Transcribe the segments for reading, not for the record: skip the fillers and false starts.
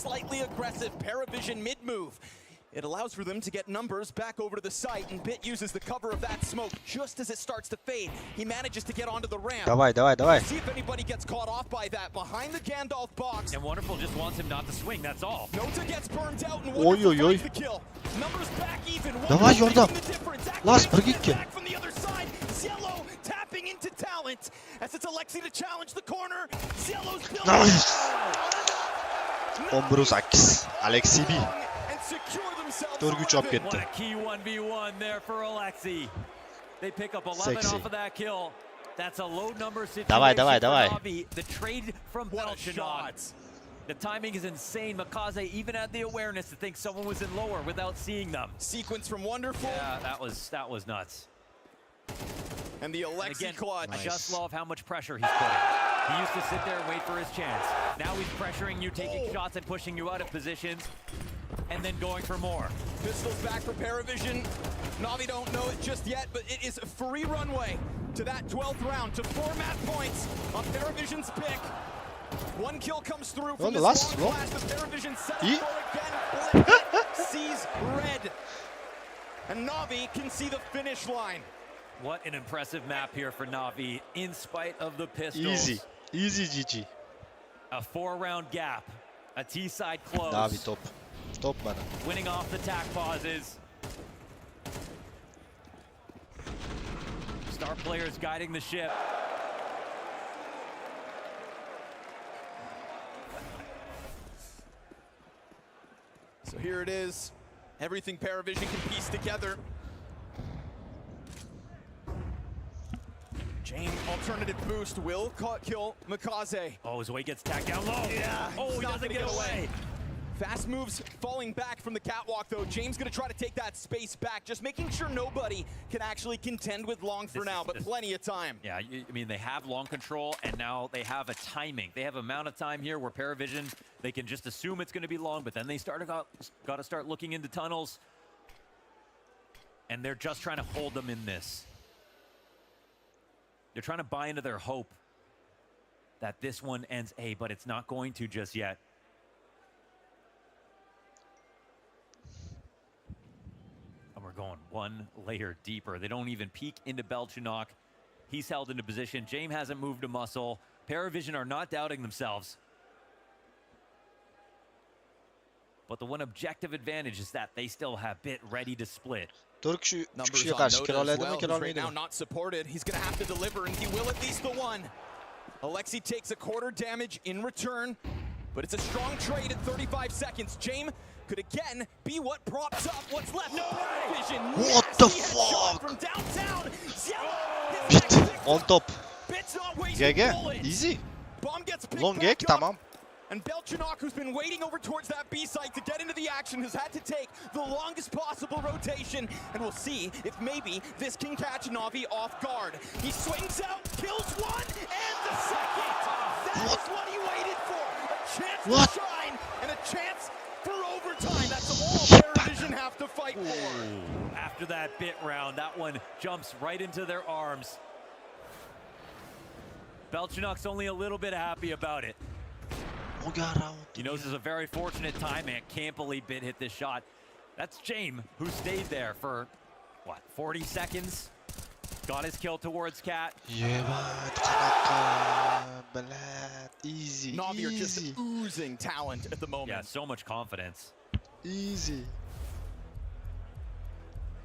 slightly aggressive Paravision mid-move. It allows for them to get numbers back over to the site, and Bit uses the cover of that smoke just as it starts to fade. He manages to get onto the ramp. Давай. See if anybody gets caught off by that behind the Gandalf box. And Wonderful just wants him not to swing, that's all. Nota gets burned out and Ой, Wonderful ой, ой. finds the kill. Numbers back even. Давай, Wonderful Jordan. making the difference. Last Activates brigitke. back from the other side. Cielo tapping into talent as it's Alexi to challenge the corner. Cielo's building. Nice. 10-8 Alexi B. And secure themselves. 4-3 olib What ketdi. a key 1v1 there for Alexi. They pick up 11 Sexy. off of that kill. That's a low number situation Давай. for Navi. The trade from What a Belchinok. shot. The timing is insane. Makaze even had the awareness to think someone was in lower without seeing them. Sequence from Wonderful. Yeah, that was nuts. And the And Alexi again, clutch. I just love how much pressure he's putting. He used to sit there and wait for his chance. Now he's pressuring you, taking shots and pushing you out of positions, and then going for more. Pistols back for Paravision. Navi don't know it just yet, but it is a free runway to that 12th round, to 4 mat points on Paravision's pick. One kill comes through from the this last long one. blast of Paravision set up E? for again. Blink sees red. And Navi can see the finish line. What an impressive map here for Navi, in spite of the pistols. Easy GG. A 4-round gap, a T-side close. Navi top. Top bana. Winning off the tack pauses. Star players guiding the ship. So here it is. Everything Paravision can piece together. Jane, alternative boost will kill Makaze. Oh, Zoe gets tagged down low. Yeah, Oh, he's he not doesn't gonna get away. Fast moves falling back from the catwalk, though. James gonna try to take that space back, just making sure nobody can actually contend with long for now, but plenty of time. Yeah, I mean, they have long control, and now they have a timing. They have amount of time here where Paravision, they can just assume it's going to be long, but then they got to start looking into tunnels, and they're just trying to hold them in this. They're trying to buy into their hope that this one ends A, but it's not going to just yet. And we're going one layer deeper. They don't even peek into Belchinok. He's held into position. James hasn't moved a muscle. Paravision are not doubting themselves. But the one objective advantage is that they still have Bit ready to split. 4 kişi, 3 Numbers kişiye on karşı Noda as kiraladı well, mı who's kiralamaydı right now mı? not supported. He's gonna have to deliver, and he will at least the one. Alexi takes a quarter damage in return, but it's a strong trade at 35 seconds. James could again be what props up what's left. No vision. What the Headshot fuck? from downtown. Cielo Bit. gets picked On up. top. Bit's not wasting GG. bullets. Easy. Bomb gets picked Long back egg, up. tamam. And Belchinok, who's been waiting over towards that B site to get into the action, has had to take the longest possible rotation. And we'll see if maybe this can catch Navi off guard. He swings out, kills one, and the second. That is what he waited for. A chance to shine and a chance for overtime. That's all Paravision have to fight for. After that Bit round, that one jumps right into their arms. Belchinok's only a little bit happy about it. He knows this is a very fortunate time, and can't believe Bit hit this shot. That's James, who stayed there for, what, 40 seconds? Got his kill towards Cat. Easy. Navi are just oozing talent at the moment. Yeah, so much confidence. Easy.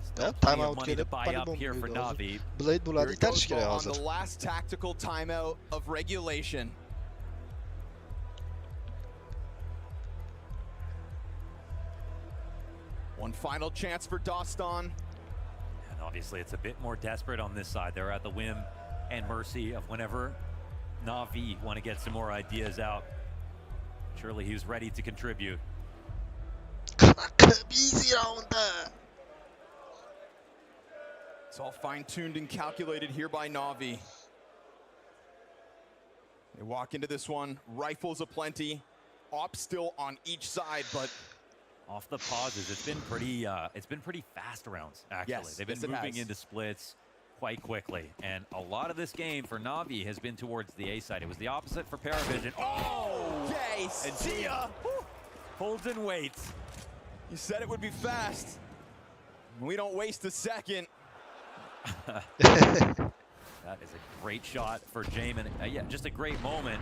Still Time plenty of out money to gelip buy up here for Navi. Blade Here buladı he ters goes kireye on hazır. the last tactical timeout of regulation. One final chance for Doston. And obviously it's a bit more desperate on this side. They're at the whim and mercy of whenever Navi want to get some more ideas out. Surely he was ready to contribute. Easy round. It's all fine-tuned and calculated here by Navi. They walk into this one, rifles aplenty, op still on each side, but Off the pauses, it's been pretty fast rounds, actually. Yes, They've been yes, it moving has. into splits quite quickly. And a lot of this game for Navi has been towards the A side. It was the opposite for Paravision. okay, see ya. Holds and waits. You said it would be fast. We don't waste a second. That is a great shot for Jamin. Yeah, just a great moment.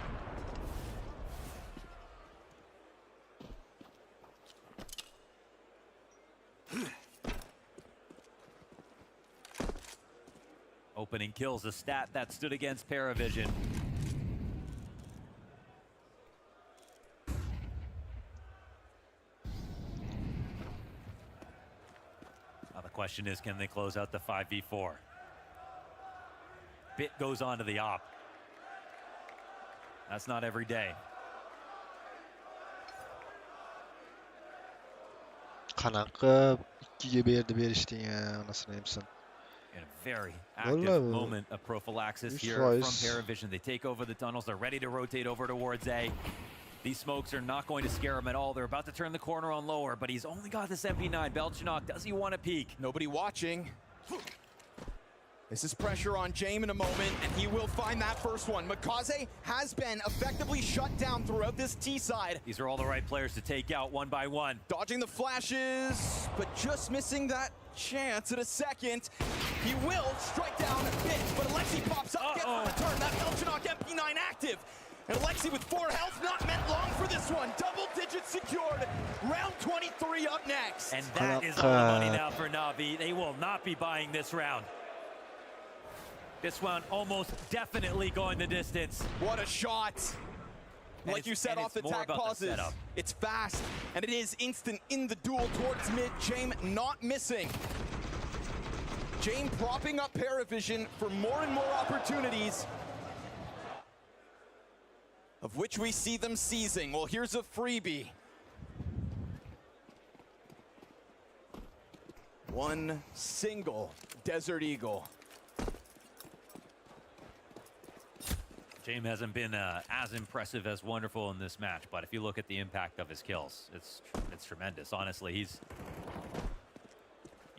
Opening kills, a stat that stood against Paravision. Now the question is, can they close out the 5v4? Bit goes on to the op. That's not every day. Qanaqa 2'ga berishdi anasini hamsin. In a very active moment of prophylaxis here from Paravision. They take over the tunnels. They're ready to rotate over towards A. These smokes are not going to scare him at all. They're about to turn the corner on lower, but he's only got this MP9. Belchinok, does he want to peek? Nobody watching. This is pressure on Jamin in a moment, and he will find that first one. Makaze has been effectively shut down throughout this T side. These are all the right players to take out one by one. Dodging the flashes, but just missing that chance at a second. He will strike down a bit, but Alexi pops up, gets the return. That Belchinok MP9 active. And Alexi with 4 health, not meant long for this one. Double digits secured. Round 23 up next. And that is all the money now for Navi. They will not be buying this round. This one almost definitely going the distance. What a shot. Like you said off the tack pauses, it's fast, and it is instant in the duel towards mid. James not missing. James propping up Paravision for more and more opportunities, of which we see them seizing. Well, here's a freebie. One single Desert Eagle. James hasn't been as impressive as Wonderful in this match, but if you look at the impact of his kills, it's tremendous. Honestly, he's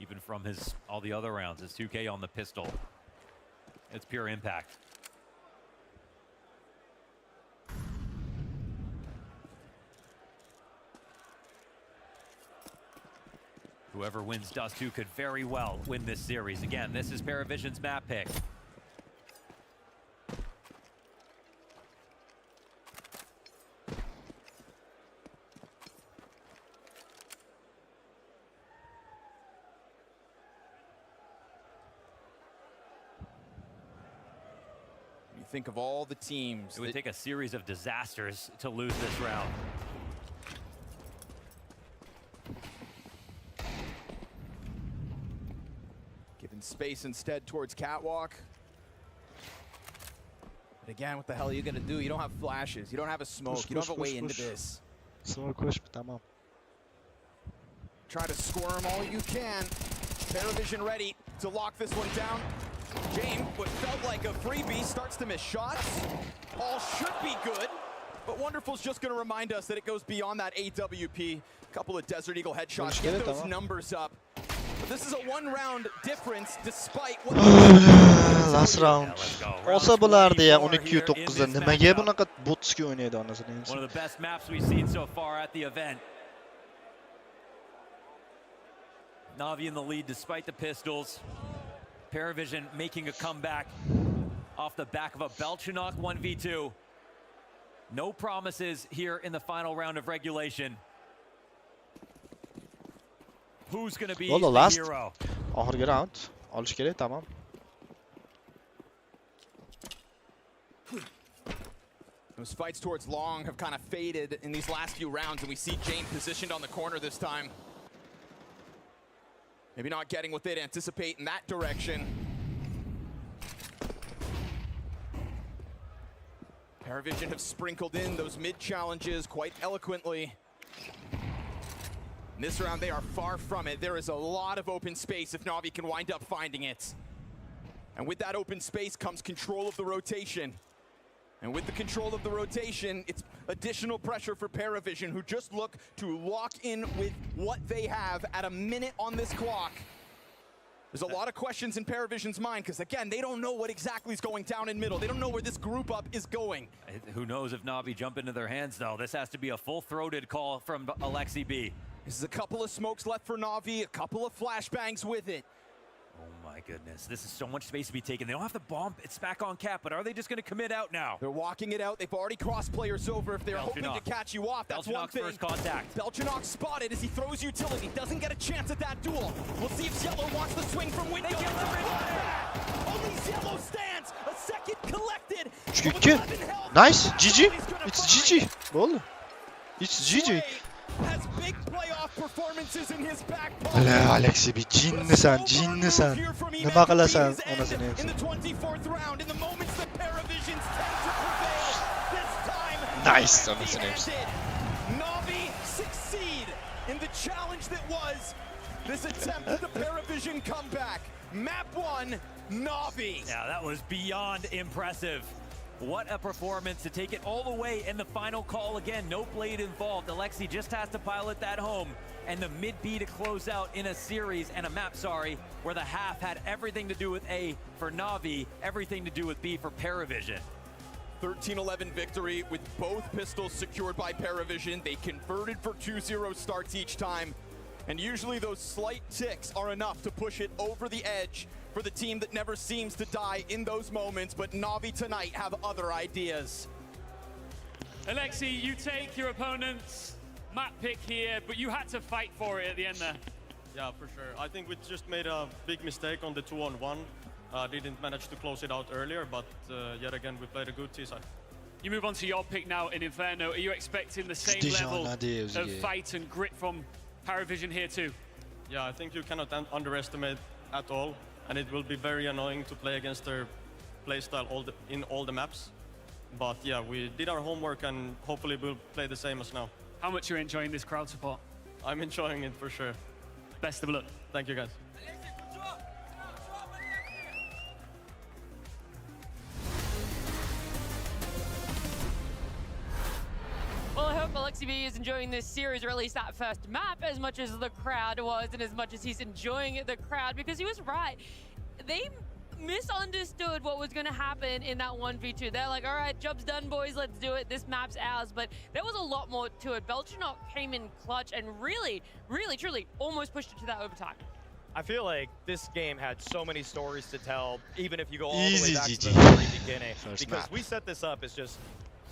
even from all the other rounds, his 2K on the pistol, it's pure impact. Whoever wins Dust 2 could very well win this series. Again, this is Paravision's map pick. Think of all the teams. It would take a series of disasters to lose this round. Given space instead towards Catwalk. But again, what the hell are you gonna do? You don't have flashes. You don't have a smoke. You don't have a way into this. Tamam. Try to squirm all you can. Paravision ready to lock this one down. James, what felt like a freebie, starts to miss shots. All should be good, but Wonderful's just going to remind us that it goes beyond that AWP. A couple of Desert Eagle headshots, get those numbers up. But this is a 1-round difference, despite what... Last round. Olsa bulardi ya 12-9'da. Nimaga bunaqa botski o'ynaydi onasini. One of the best maps we've seen so far at the event. Navi in the lead despite the pistols. Paravision making a comeback off the back of a Belchinok 1v2. No promises here in the final round of regulation. Who's going to be the hero? Oxirgi round. Olish kerak, tamam. Those fights towards long have kind of faded in these last few rounds, and we see James positioned on the corner this time. Maybe not getting what they'd anticipate in that direction. Paravision have sprinkled in those mid challenges quite eloquently. In this round, they are far from it. There is a lot of open space if Navi can wind up finding it. And with that open space comes control of the rotation. And with the control of the rotation, it's additional pressure for Paravision, who just look to lock in with what they have at a minute on this clock. There's a lot of questions in Paravision's mind because, again, they don't know what exactly is going down in middle. They don't know where this group up is going. Who knows if Navi jump into their hands, though. This has to be a full-throated call from Alexi B. This is a couple of smokes left for Navi, a couple of flashbangs with it. Oh my goodness, this is so much space to be taken. They don't have the bomb, it's back on cap, but are they just gonna commit out now? They're walking it out. They've already crossed players over. If they're hoping to catch you off, that's one thing. First contact. Belchanok spotted as he throws utility. Doesn't get a chance at that duel. We'll see if Yellow wants the swing from window. Only Yellow stands. A second collected. 3-2. Nice. GG. It's GG. Oldu. It's GG. Has big playoff performances in his back pocket. Alexi bir cinni sen. Ne bakala sen anasını in the 24th round, in the moments that Paravisions tend to prevail, this time Nice anasını Navi succeed in the challenge that was this attempt at the Paravision comeback. Map 1, Navi. Yeah, that was beyond impressive. What a performance to take it all the way in the final call again. No blade involved. Alexi just has to pilot that home. And the mid-B to close out in a series and a map, where the half had everything to do with A for Navi, everything to do with B for Paravision. 13-11 victory with both pistols secured by Paravision. They converted for 2-0 starts each time. And usually those slight ticks are enough to push it over the edge for the team that never seems to die in those moments, but Navi tonight have other ideas. Alexi, you take your opponent's map pick here, but you had to fight for it at the end there. Yeah, for sure. I think we just made a big mistake on the 2-on-1. Didn't manage to close it out earlier, but yet again, we played a good T-side. You move on to your pick now in Inferno. Are you expecting the same level of fight and grit from Paravision here too? Yeah, I think you cannot underestimate at all. And it will be very annoying to play against their playstyle in all the maps. But yeah, we did our homework and hopefully we'll play the same as now. How much are you enjoying this crowd support? I'm enjoying it for sure. Best of luck. Thank you guys. Well, I hope Alexi B is enjoying this series, or at least that first map, as much as the crowd was, and as much as he's enjoying the crowd, because he was right. They misunderstood what was going to happen in that 1v2. They're like, all right, job's done, boys, let's do it. This map's ours. But there was a lot more to it. Belchanok came in clutch and really, truly almost pushed it to that overtime. I feel like this game had so many stories to tell, even if you go all the way back to the very beginning. Because we set this up as just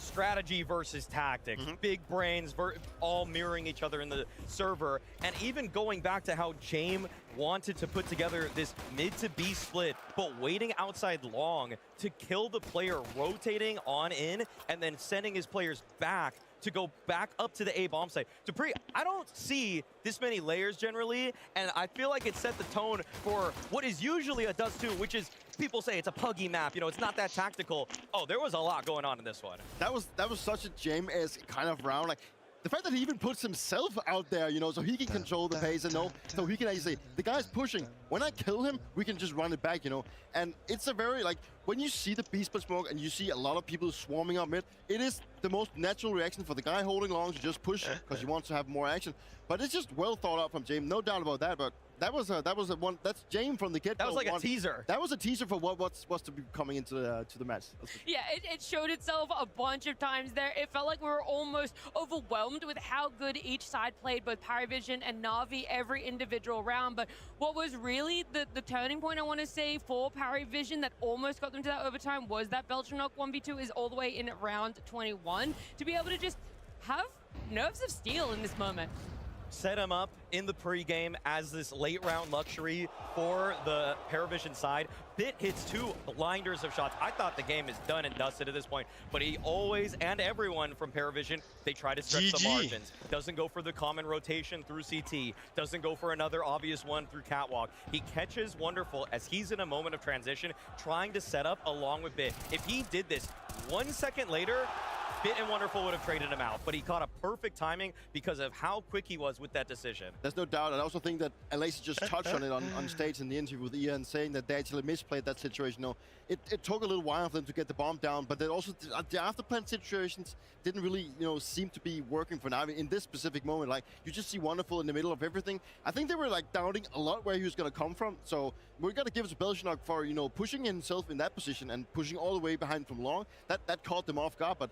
strategy versus tactics, big brains, all mirroring each other in the server, and even going back to how James wanted to put together this mid to B split, but waiting outside long to kill the player rotating on in, and then sending his players back to go back up to the A bomb site. Dupree, I don't see this many layers generally, and I feel like it set the tone for what is usually a Dust 2, which is, people say it's a puggy map, you know, it's not that tactical. Oh, there was a lot going on in this one. That was such a James-esque kind of round. Like, the fact that he even puts himself out there, you know, so he can control the pace and know, so he can actually say, the guy's pushing. When I kill him, we can just run it back, you know. And it's a very, like, when you see the B-split smoke and you see a lot of people swarming up mid, it is the most natural reaction for the guy holding long to just push because he wants to have more action. But it's just well thought out from James, no doubt about that. But that was a one. That's James from the get-go. That was like a teaser. That was a teaser for what's to be coming into the match. Yeah, it showed itself a bunch of times there. It felt like we were almost overwhelmed with how good each side played, both Paravision and Navi, every individual round. But what was really the turning point, I want to say, for Paravision that almost got them to that overtime was that Belchanok 1v2 is all the way in round 21 to be able to just have nerves of steel in this moment. Set him up in the pregame as this late round luxury for the Paravision side. Bit hits 2 blinders of shots. I thought the game is done and dusted at this point, but he always, and everyone from Paravision, they try to stretch the margins. Doesn't go for the common rotation through CT. Doesn't go for another obvious one through Catwalk. He catches Wonderful as he's in a moment of transition, trying to set up along with Bit. If he did this 1 second later, Bit and Wonderful would have traded him out, but he caught a perfect timing because of how quick he was with that decision. There's no doubt. And I also think that Alacy just touched on it on stage in the interview with Ian, saying that they actually misplayed that situation. You know, it took a little while for them to get the bomb down, but then also the after-plant situations didn't really, you know, seem to be working for Navi in this specific moment. Like, you just see Wonderful in the middle of everything. I think they were like doubting a lot where he was going to come from. So we got to give it to Belgian for, you know, pushing himself in that position and pushing all the way behind from long. That caught them off guard, but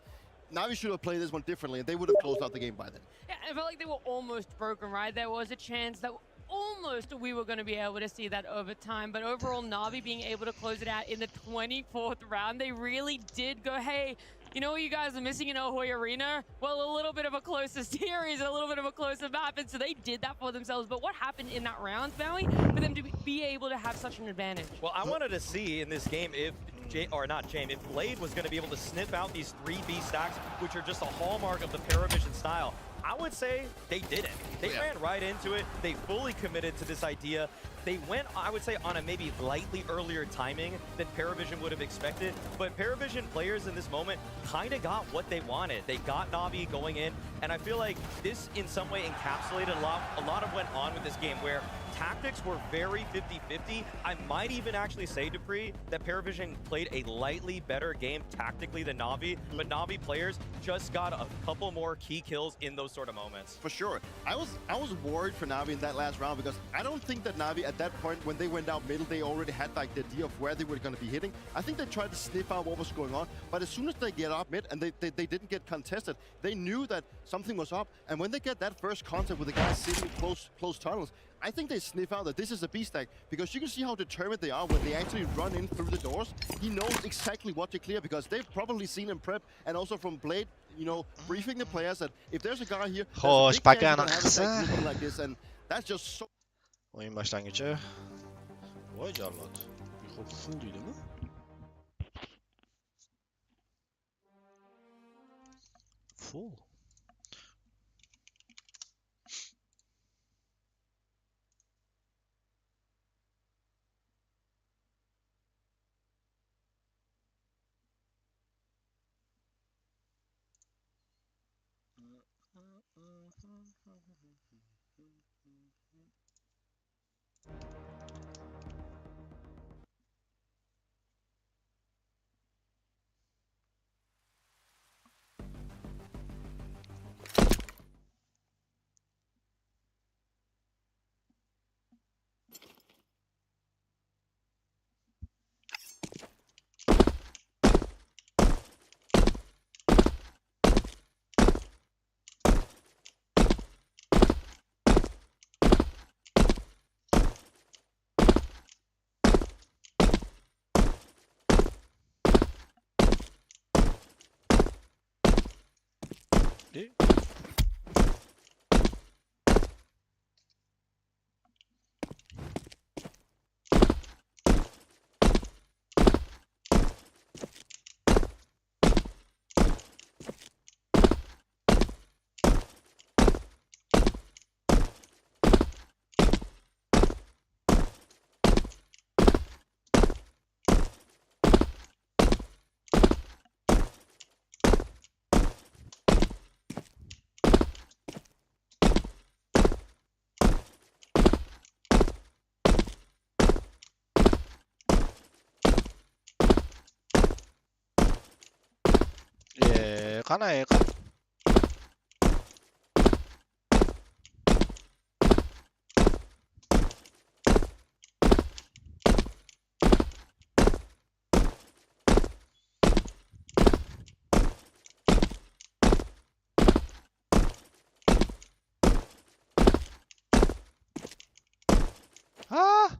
Navi should have played this one differently, and they would have closed out the game by then. Yeah, I felt like they were almost broken, right? There was a chance that almost we were going to be able to see that over time, but overall Navi being able to close it out in the 24th round, they really did go, hey, you know what you guys are missing in Ahoy Arena? Well, a little bit of a closer series, a little bit of a closer map, and so they did that for themselves. But what happened in that round, Maui, for them to be able to have such an advantage? Well, I wanted to see in this game if if Blade was going to be able to sniff out these 3B stacks, which are just a hallmark of the Paravision style. I would say they didn't. They ran right into it. They fully committed to this idea. They went, I would say, on a maybe lightly earlier timing than Paravision would have expected. But Paravision players in this moment kind of got what they wanted. They got Navi going in, and I feel like this in some way encapsulated a lot of what went on with this game, where tactics were very 50-50. I might even actually say, Dupree, that Paravision played a lightly better game tactically than Navi, but Navi players just got a couple more key kills in those sort of moments. For sure. I was worried for Navi in that last round because I don't think that Navi at that point, when they went out middle, they already had like the idea of where they were going to be hitting. I think they tried to sniff out what was going on, but as soon as they get up mid and they didn't get contested, they knew that something was up. And when they get that first contact with the guys sitting close tunnels, I think they sniff out that this is a B-stack, because you can see how determined they are when they actually run in through the doors. He knows exactly what to clear, because they've probably seen him prep, and also from Blade, you know, briefing the players that if there's a guy here, Hoş, bakana have like this, and that's just so. Oyun başlangıcı. Vay carlat. Bir hop full değil mi? Full. Değil. Kana kan. Ah!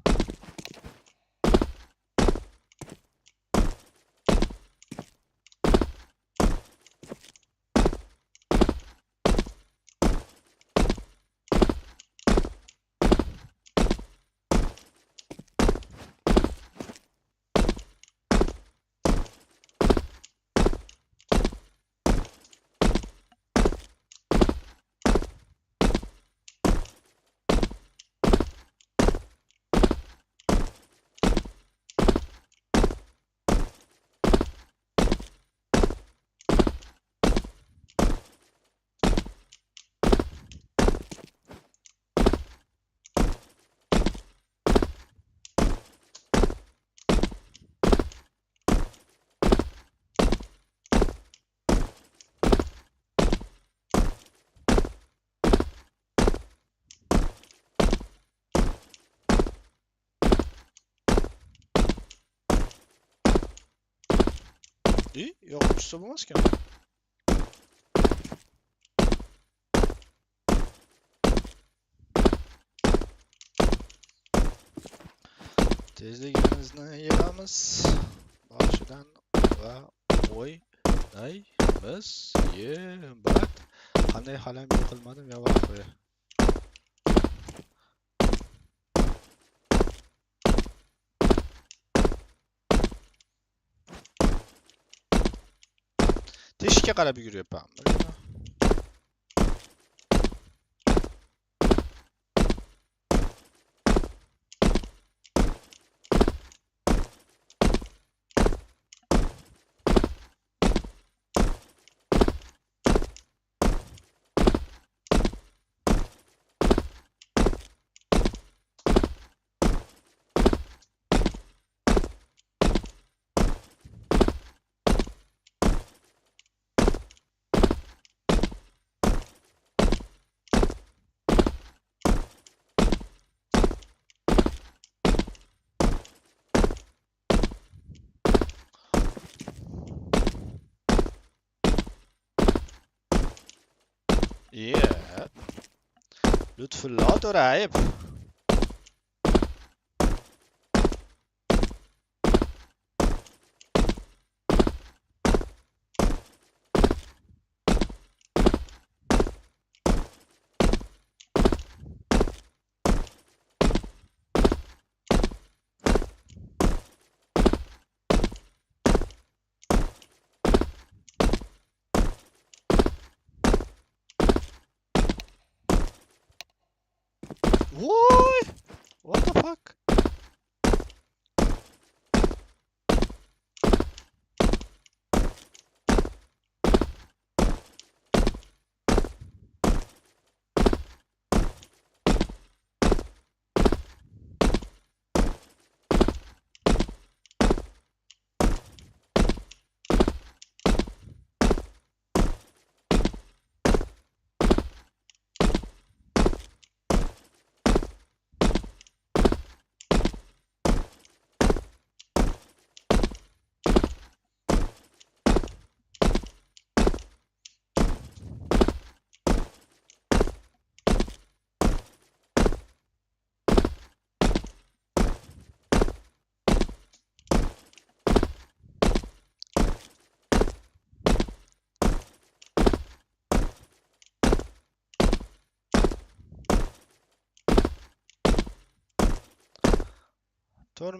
Yo'q, tushsa bo'lmas-ku. Tezligimizni yig'amiz. Boshidan va o'ynaymiz. Bat. Qanday halam yiqilmadim ya vaqt. Teshikka qarab yuguryapman. Yeah. Lütfullah To'rayev. What? What the fuck?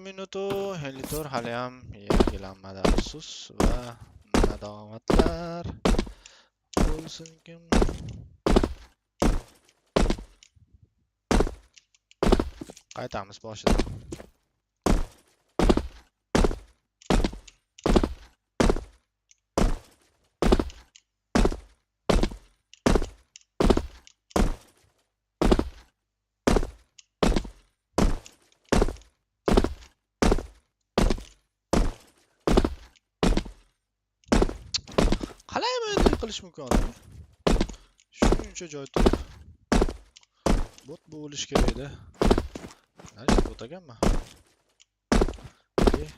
Minutu Helitor haliyam yangilanmadi afsus va nadomatlar bo'lsin kim. Qaytamiz boshidan. Qilish mumkin odam. Shuncha joy turib. Bot bo'lish kerak edi. Nari bot ekanmi? Ping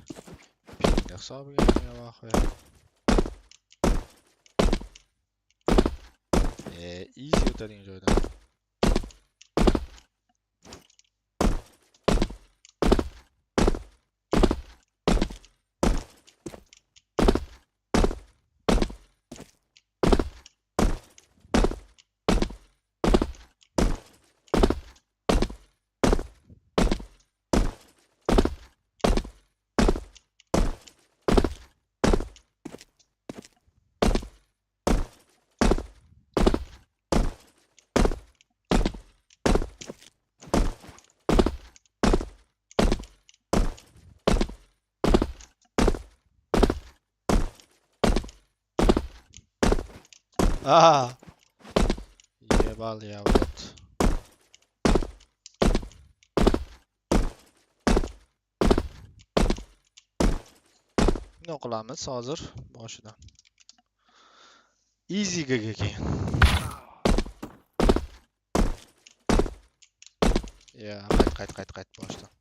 hisobiga nima qo'yadi? Easy o'tadigan joydan. Ah! Jebal ya bot. Nima qilamiz hozir boshidan? Easy ga keyin. Ya, qayt boshidan.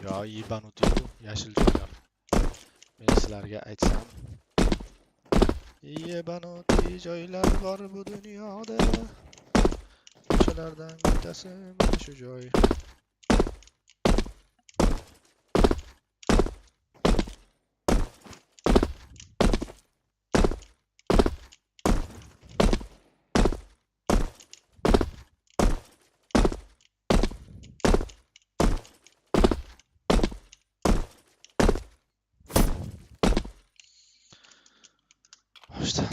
Yo, yebanuti-yu, yashil joylar. Men sizlarga aytsam, yebanuti joylar bor bu dunyoda. O'shalardan bittasi mana shu joy. Hoştan.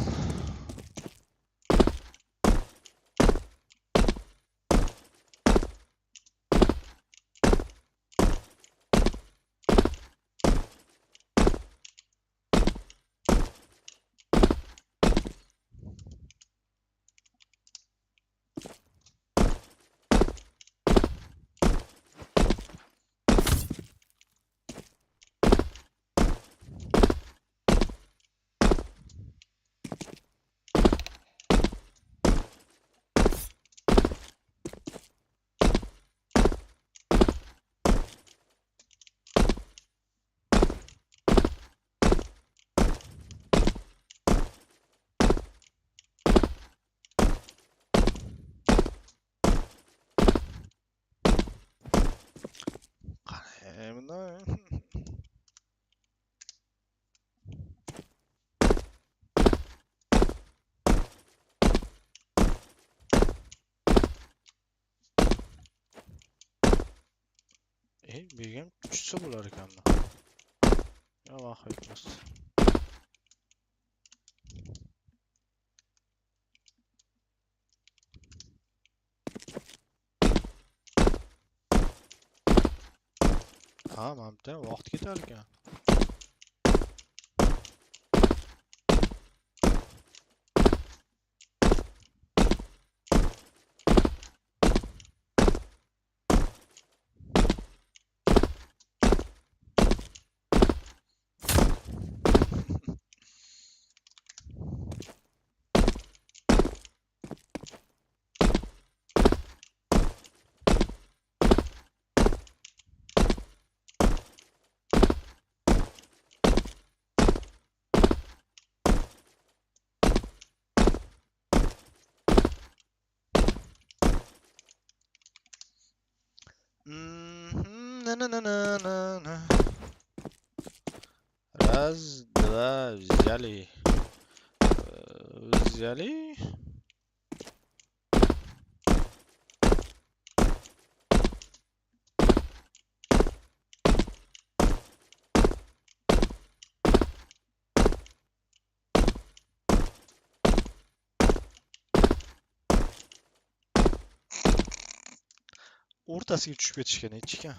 Bunda begim tushsa bo'lar ekanmi? Yo, vaqt yetmas. Ha, mana vaqt ketar ekan. На-на-на-на-на-на. Раз, два, взяли. Взяли. O'rtasiga tushib ketishgan ekan.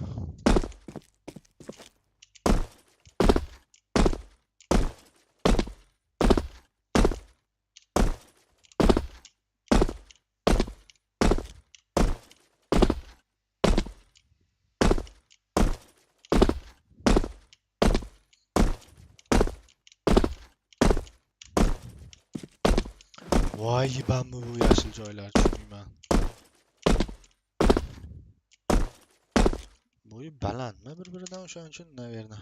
Voy, yebanmi bu yashil joylar, tushunmayman. Bo'yi balandmi bir-biridan o'shaning uchun naverna.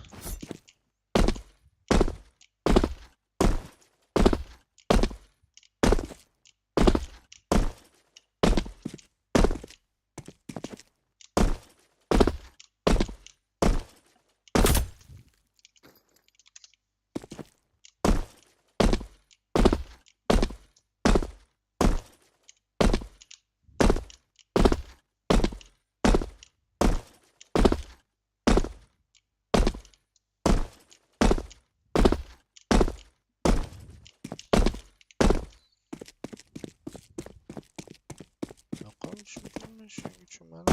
Shuning uchun mana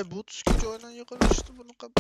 Voy, bu tuski joydan yiqilishdi buni qab.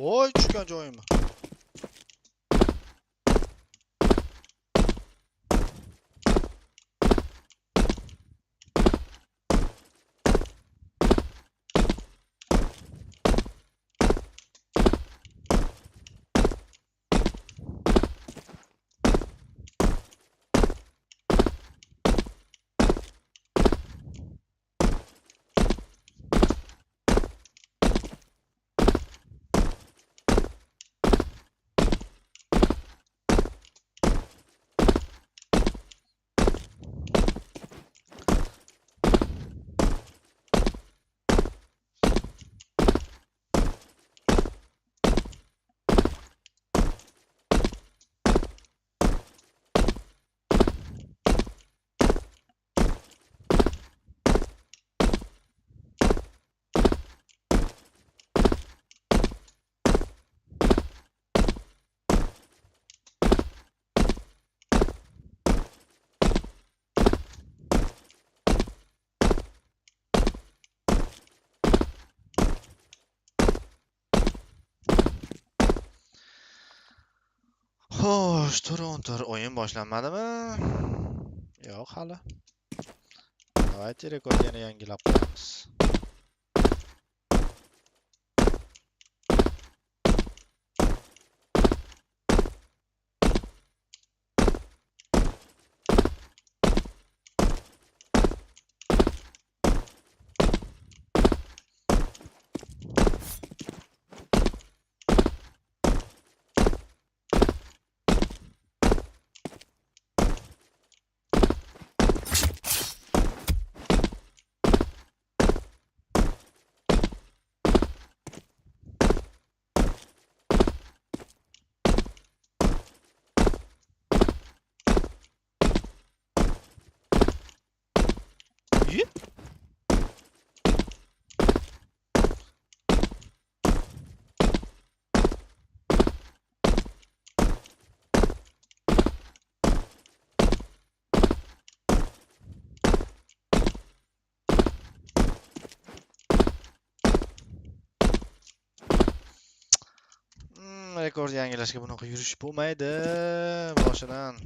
Voy, tushgan joyim. Xo'sh, tur o'yin boshlanmadimi? Yo'q, hali. Давайте rekord yana yangilab qo'yamiz. Rekord yangilashga bunaqa yurish bo'lmaydi boshidan.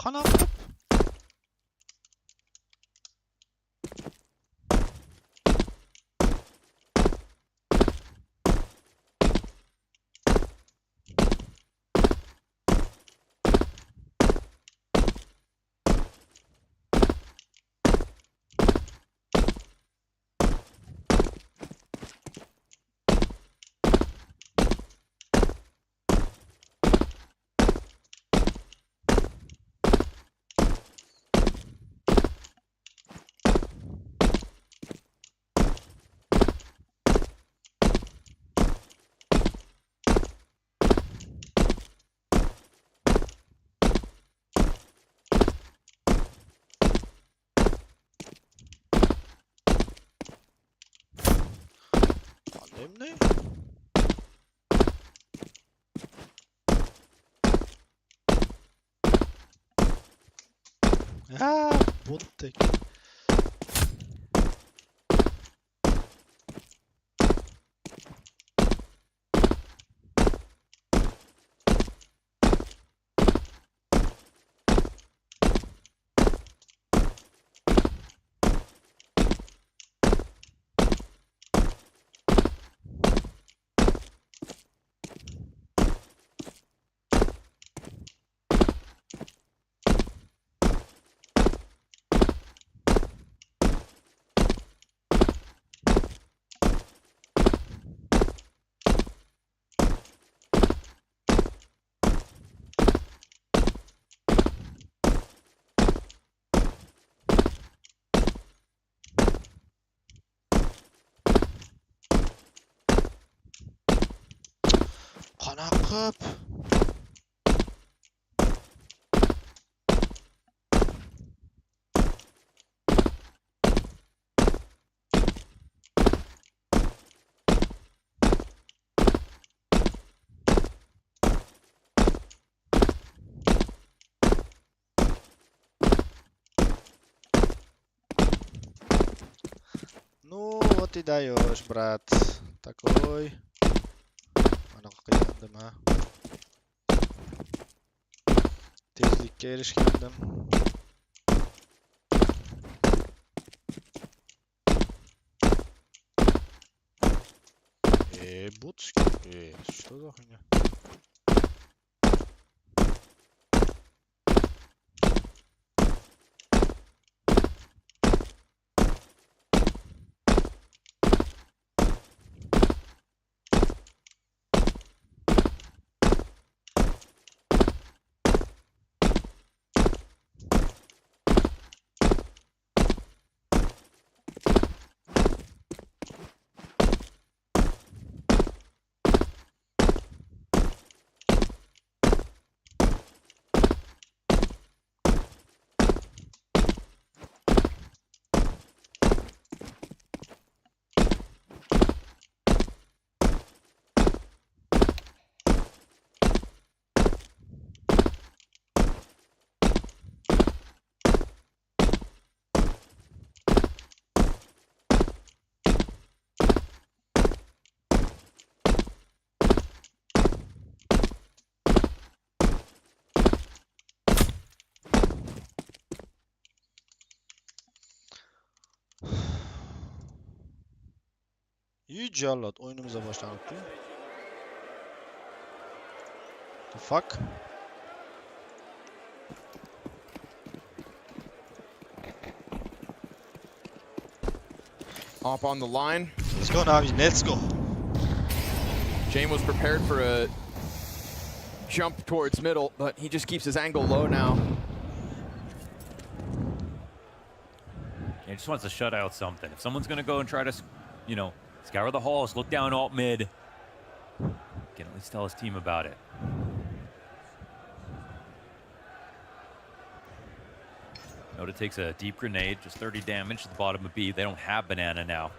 Kanat. Annem ne? Ha, bot tek. Kanakıp. Ну, вот и даешь, брат. Такой. Ana kıyandım ha. Tezlikle erişkendim. Будский. Что за хуйня? İyice Allah oyunumuza başladık diyor. The fuck? Hop on the line. Let's go Navi, let's go. Jame was prepared for a jump towards middle, but he just keeps his angle low now. He just wants to shut out something. If someone's going to go and try to, you know, scour the halls, look down alt mid, can at least tell his team about it. Noda takes a deep grenade, just 30 damage to the bottom of B. They don't have banana now.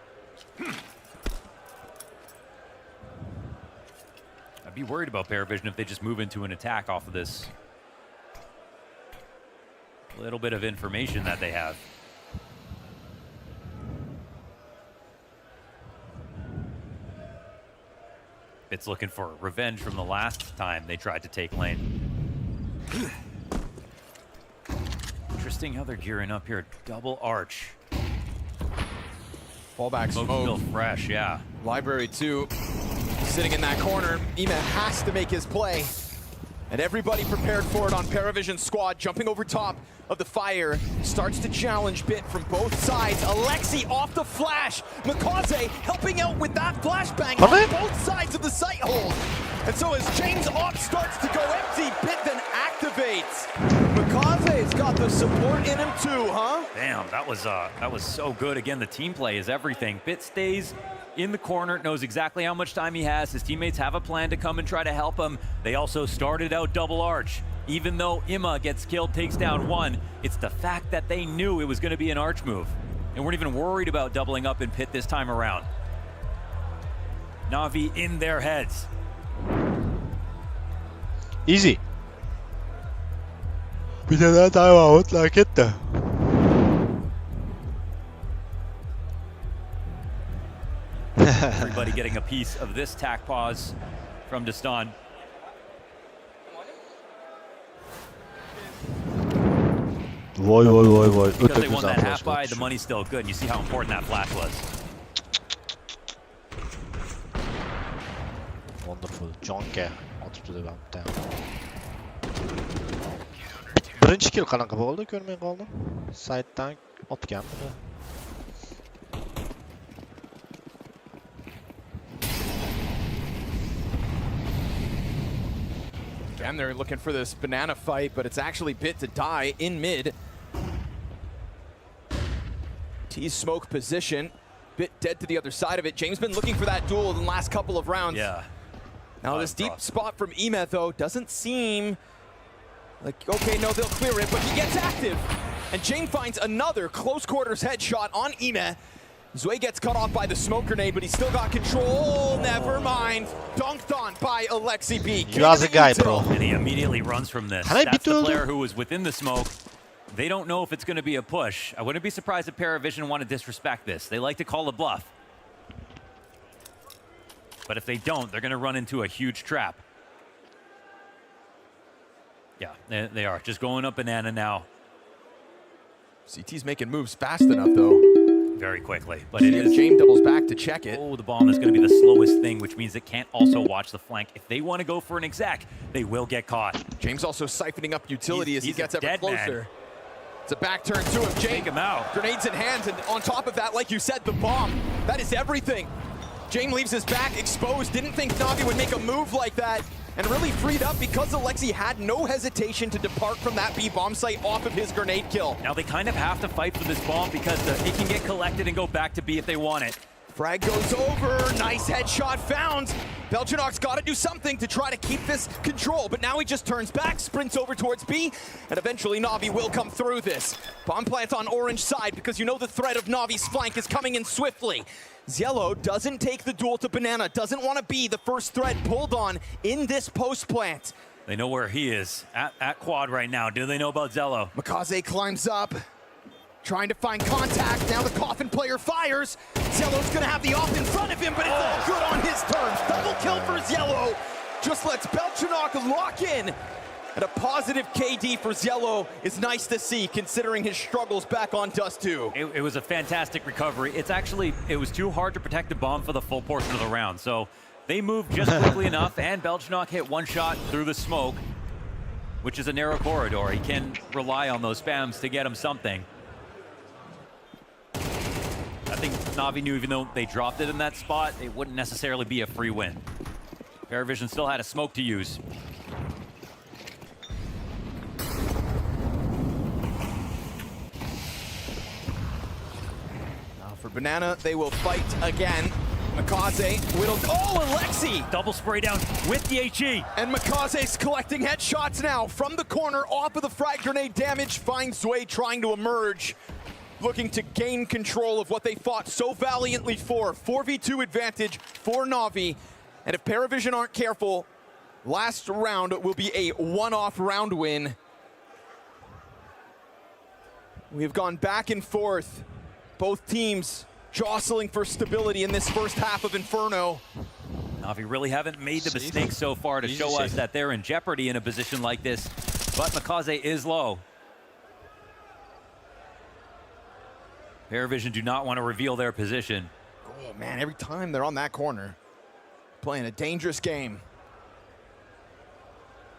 I'd be worried about Paravision if they just move into an attack off of this little bit of information that they have. It's looking for revenge from the last time they tried to take lane. seeing how they're gearing up here. Double arch. Fallback Smoke smoke. still fresh, yeah. Library 2 sitting in that corner. Ema has to make his play. And everybody prepared for it on Paravision squad, jumping over top of the fire. Starts to challenge Bit from both sides. Alexi off the flash. Makaze helping out with that flashbang on both sides of the sight hold. And so as James Ott starts to go empty, Bit then activates. Makaze's got the support in him too, huh? Damn, that was so good. Again, the team play is everything. Bit stays in the corner, knows exactly how much time he has. His teammates have a plan to come and try to help him. They also started out double arch. Even though Ima gets killed, takes down one, it's the fact that they knew it was going to be an arch move and weren't even worried about doubling up in pit this time around. Navi in their heads. Easy. Bir de daha timeout like it de. Everybody getting a piece of this tack pause from Destan. Vay vay vay vay. Because they won that half buy, the money's still good. And you see how important that flash was. Wonderful. Jonke. Atıp da ben. Birinchi kill qanaqa bo'ldi? Ko'rmay qoldim. Saytdan otganmi? Again, they're looking for this banana fight, but it's actually Bit to die in mid. T's smoke position. Bit dead to the other side of it. James been looking for that duel in the last couple of rounds. Yeah. Now this deep spot from Emeth, though, doesn't seem like, okay, no, they'll clear it, but he gets active. And Jane finds another close quarters headshot on Emeth. Zue gets cut off by the smoke grenade, but he's still got control. Never mind. Dunked on by Alexi B. You are the guy, bro. And he immediately runs from this. That's the player who was within the smoke. They don't know if it's going to be a push. I wouldn't be surprised if Paravision want to disrespect this. They like to call a bluff. But if they don't, they're going to run into a huge trap. Yeah, they are. Just going up banana now. CT's making moves fast enough, though. Very quickly. But it is. James doubles back to check it. Oh, the bomb is going to be the slowest thing, which means it can't also watch the flank. If they want to go for an exec, they will get caught. James also siphoning up utility as he gets ever closer. Man. It's a back turn to him. James, take him out. Grenades in hand, and on top of that, like you said, the bomb. That is everything. James leaves his back exposed. Didn't think Navi would make a move like that. And really freed up because Alexi had no hesitation to depart from that B bomb site off of his grenade kill. Now they kind of have to fight for this bomb because it can get collected and go back to B if they want it. Frag goes over, nice headshot found. Belgianok's got to do something to try to keep this control, but now he just turns back, sprints over towards B, and eventually Navi will come through this. Bomb plant on orange side because you know the threat of Navi's flank is coming in swiftly. Ziello doesn't take the duel to banana, doesn't want to be the first thread pulled on in this post plant. They know where he is, at quad right now. Do they know about Zello? Makaze climbs up, trying to find contact. Now the coffin player fires. Ziello's gonna have the off in front of him, but it's all good on his terms. Double kill for Ziello. Just lets Belchanok lock in. And a positive KD for Ziello is nice to see, considering his struggles back on Dust 2. It was a fantastic recovery. It was too hard to protect the bomb for the full portion of the round. So they moved just quickly enough, and Belchanok hit one shot through the smoke, which is a narrow corridor. He can rely on those spams to get him something. I think Navi knew even though they dropped it in that spot, it wouldn't necessarily be a free win. Paravision still had a smoke to use. For Banana, they will fight again. Makaze whittled. Oh, Alexi! Double spray down with the HE. And Makaze's collecting headshots now from the corner, off of the frag grenade damage. Finds Zue trying to emerge, looking to gain control of what they fought so valiantly for. 4v2 advantage for Navi. And if Paravision aren't careful, last round will be a one-off round win. We have gone back and forth. Both teams jostling for stability in this first half of Inferno. Navi really haven't made the mistakes so far to show us that they're in jeopardy in a position like this, but Makaze is low. Paravision do not want to reveal their position. Oh man, every time they're on that corner, playing a dangerous game.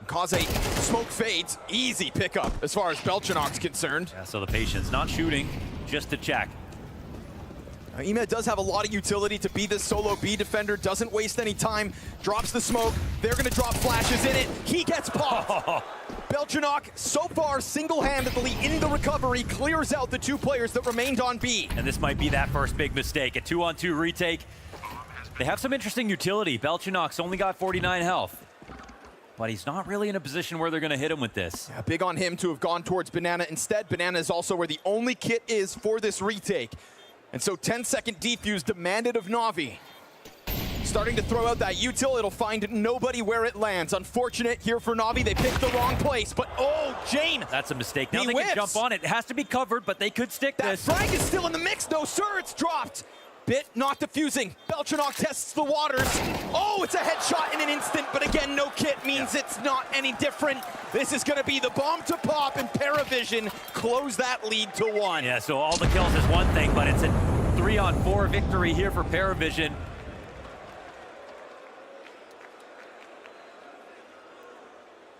Kaze, smoke fades, easy pickup as far as Belchanok's concerned. Yeah, so the patience, not shooting, just to check. Ime does have a lot of utility to be this solo B defender, doesn't waste any time, drops the smoke, they're gonna drop flashes in it, he gets popped. Belchanok, so far, single-handedly in the recovery, clears out the 2 players that remained on B. And this might be that first big mistake, a 2-on-2 retake. They have some interesting utility. Belchanok's only got 49 health, but he's not really in a position where they're gonna hit him with this. Yeah, big on him to have gone towards Banana instead. Banana is also where the only kit is for this retake. And so 10-second defuse demanded of Navi. Starting to throw out that util, it'll find nobody where it lands. Unfortunate here for Navi, they picked the wrong place, but oh, Jane! That's a mistake. Now He they whips. can jump on it. It has to be covered, but they could stick That this. frag is still in the mix, no sir, it's dropped. Bit not defusing. Belchanok tests the waters. Oh, it's a headshot in an instant, but again, no kit means it's not any different. This is gonna be the bomb to pop, and Paravision close that lead to 1. Yeah, so all the kills is one thing, but it's a 3-on-4 victory here for Paravision.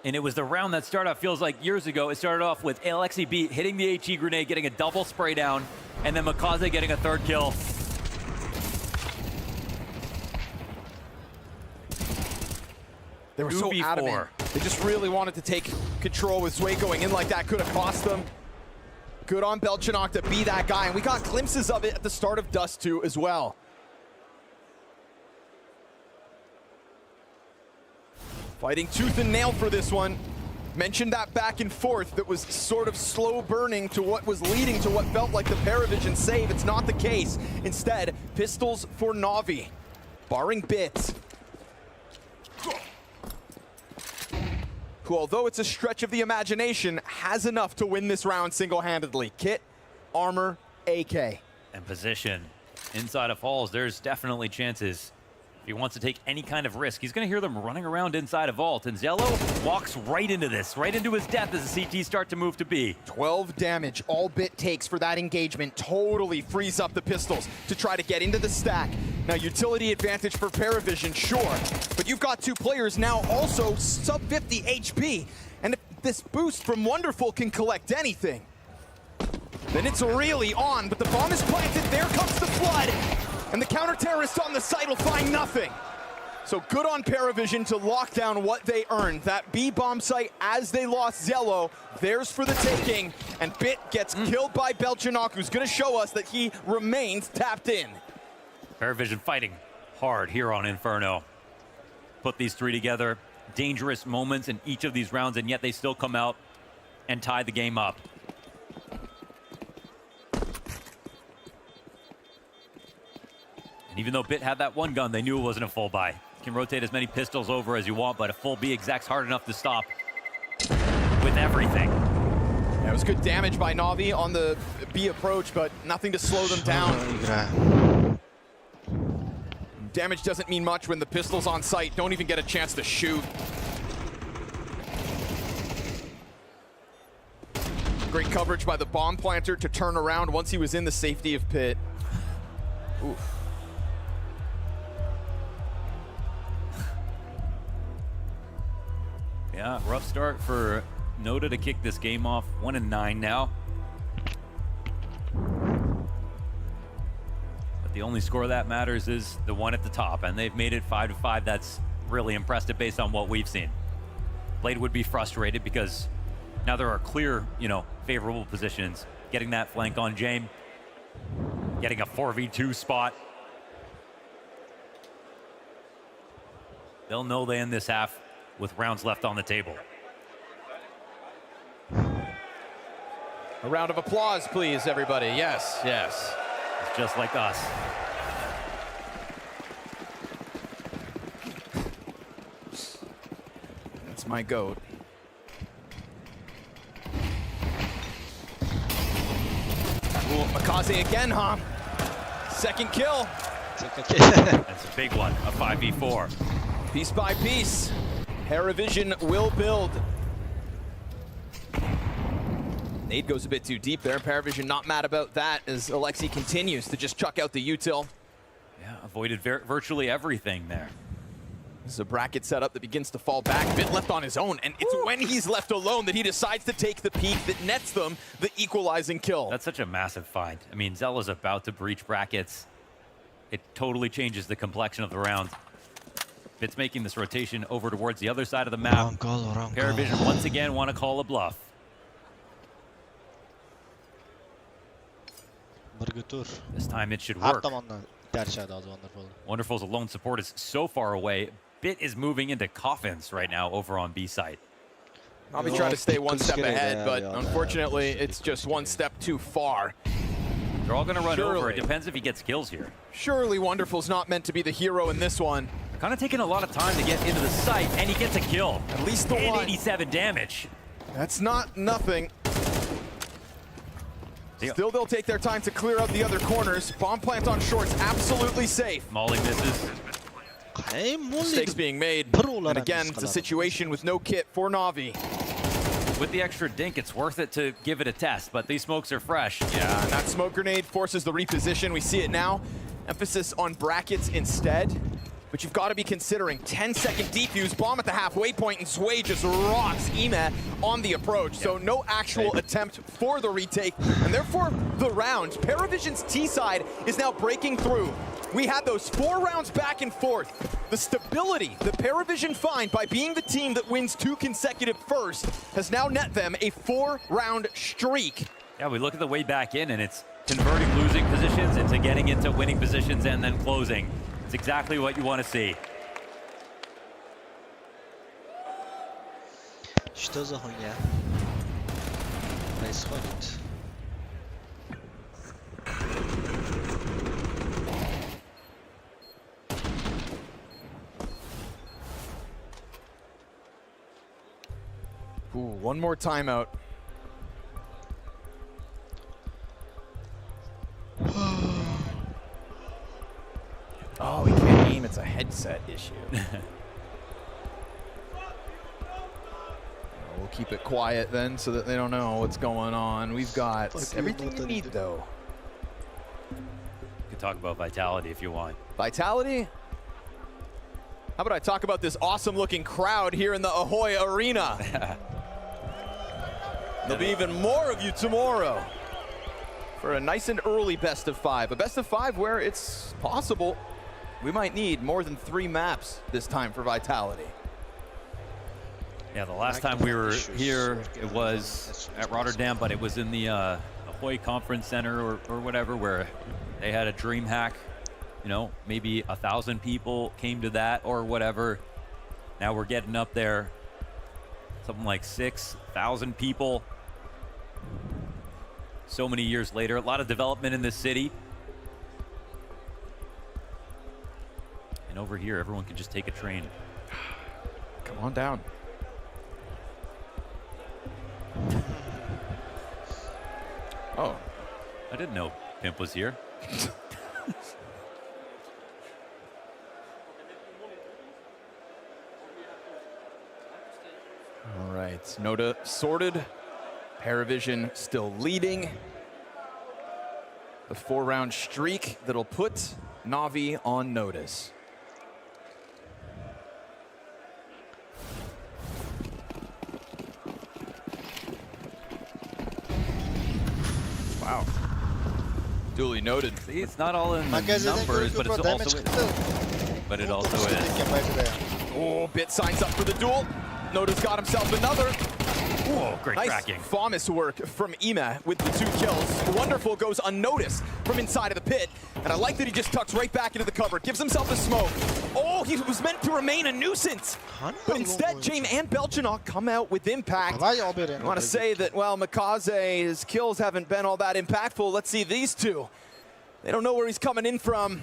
And it was the round that started off, feels like years ago. It started off with Alexi B hitting the HE grenade, getting a double spray down, and then Makaze getting a 3rd kill. They were so 2v4. adamant. They just really wanted to take control with Sway going in like that. Could have cost them. Good on Belchanok to be that guy. And we got glimpses of it at the start of Dust 2 as well. Fighting tooth and nail for this one. Mentioned that back and forth that was sort of slow burning to what was leading to what felt like the Paravision save. It's not the case. Instead, pistols for Navi. Barring Bits, who, although it's a stretch of the imagination, has enough to win this round single-handedly. Kit, armor, AK. And position. Inside of Halls, there's definitely chances. If he wants to take any kind of risk, he's going to hear them running around inside a vault. And Zello walks right into this, right into his death as the CT start to move to B. 12 damage, all Bit takes for that engagement. Totally frees up the pistols to try to get into the stack. Now, utility advantage for Paravision, sure. But you've got 2 players now also sub 50 HP. And if this boost from Wonderful can collect anything, then it's really on. But the bomb is planted, there comes the flood. And the counter-terrorist on the site will find nothing. So good on Paravision to lock down what they earned. That B bomb site, as they lost Zello, theirs for the taking. And Bit gets killed by Belchanok, who's gonna show us that he remains tapped in. Paravision fighting hard here on Inferno. Put these 3 together. Dangerous moments in each of these rounds, and yet they still come out and tie the game up. And even though Bit had that one gun, they knew it wasn't a full buy. You can rotate as many pistols over as you want, but a full B exec's hard enough to stop with everything. Yeah, it was good damage by Navi on the B approach, but nothing to slow them down. Damage doesn't mean much when the pistols on site don't even get a chance to shoot. Great coverage by the bomb planter to turn around once he was in the safety of pit. Oof. Yeah, rough start for Noda to kick this game off. 1-9 now. But the only score that matters is the one at the top, and they've made it 5-5. That's really impressive based on what we've seen. Blade would be frustrated because now there are clear, favorable positions. Getting that flank on James, getting a 4v2 spot. They'll know they end this half with rounds left on the table. A round of applause, please, everybody. Yes, yes. It's just like us. That's my goat. Ooh, Makaze again, huh? Second kill. That's a big one, a 5v4. Piece by piece, Paravision will build. Nade goes a bit too deep there. Paravision not mad about that as Alexi continues to just chuck out the util. Yeah, avoided virtually everything there. This is a bracket setup that begins to fall back. Bit left on his own, and it's when he's left alone that he decides to take the peek that nets them the equalizing kill. That's such a massive find. I mean, Zella's about to breach brackets. It totally changes the complexion of the round. Bit's making this rotation over towards the other side of the map. Paravision once again want to call a bluff. This time it should work. Wonderful's alone support is so far away. Bit is moving into coffins right now over on B site. Navi tried to stay one step ahead, but unfortunately it's just one step too far. They're all going to run over. It depends if he gets kills here. Surely Wonderful's not meant to be the hero in this one. Kind of taking a lot of time to get into the site, and he gets a kill. At least the and one. 87 damage. That's not nothing. Still, they'll take their time to clear out the other corners. Bomb plant on short's absolutely safe. Molly misses. Mistakes being made. And again, it's a situation with no kit for Navi. With the extra dink, it's worth it to give it a test, but these smokes are fresh. Yeah, and that smoke grenade forces the reposition. We see it now. Emphasis on brackets instead. But you've got to be considering 10-second defuse, bomb at the halfway point, and Sway just rocks Ime on the approach. So no actual attempt for the retake, and therefore the round. Paravision's T side is now breaking through. We had those 4 rounds back and forth. The stability that Paravision find by being the team that wins 2 consecutive firsts has now net them a 4-round streak. Yeah, we look at the way back in, and it's converting losing positions into getting into winning positions and then closing. It's exactly what you want to see. Что за хуйня происходит? Ooh, one more timeout. Oh, he can't aim. It's a headset issue. We'll keep it quiet then so that they don't know what's going on. We've got everything you need, though. You can talk about Vitality if you want. Vitality? How about I talk about this awesome-looking crowd here in the Ahoy Arena? There'll be even more of you tomorrow for a nice and early best of 5. A best of 5 where it's possible we might need more than 3 maps this time for Vitality. Yeah, the last time we were here, it was at Rotterdam, but it was in the Ahoy Conference Center or whatever, where they had a dream hack. You know, maybe 1,000 people came to that or whatever. Now we're getting up there, something like 6,000 people. So many years later, a lot of development in this city. And over here, everyone can just take a train. Come on down. Oh, I didn't know Pimp was here. All right, Noda sorted. Paravision still leading. The 4-round streak that'll put Navi on notice. Wow. Duly noted. See, it's not all in the numbers, but it's also but it also is. Oh, Bit signs up for the duel. Noda's got himself another. Whoa, great Nice tracking. Famas work from Ime with the 2 kills. Wonderful goes unnoticed from inside of the pit. And I like that he just tucks right back into the cover, gives himself a smoke. Oh, he was meant to remain a nuisance. But instead, James and Belchinok come out with impact. I want to say that, well, Mikaze's kills haven't been all that impactful. Let's see these 2. They don't know where he's coming in from.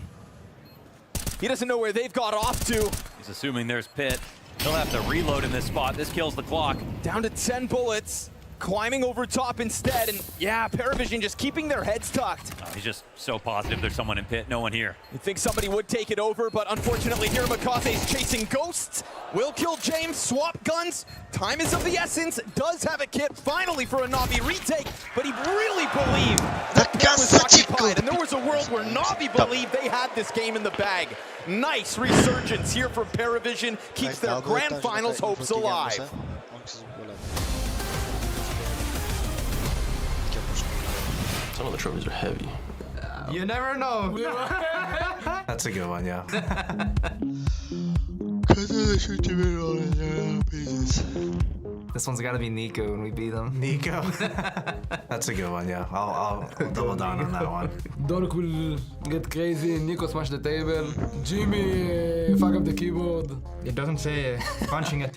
He doesn't know where they've got off to. He's assuming there's pit. He'll have to reload in this spot. This kills the clock. Down to 10 bullets. climbing over top instead, and yeah, Paravision just keeping their heads tucked. Oh, he's just so positive there's someone in pit, no one here. You'd think somebody would take it over, but unfortunately here Makaze's chasing ghosts. Will kill James, swap guns. Time is of the essence. Does have a kit finally for a Navi retake, but he really believed that pit was occupied, and there was a world where Navi believed they had this game in the bag. Nice resurgence here from Paravision, keeps their grand finals hopes alive. Some of the trophies are heavy. You never know. That's a good one, yeah. This one's got to be Nico when we beat him. Nico? That's a good one, yeah. I'll double down on that one. Dork will get crazy, Nico smash the table, Jimmy fuck up the keyboard. It doesn't say punching at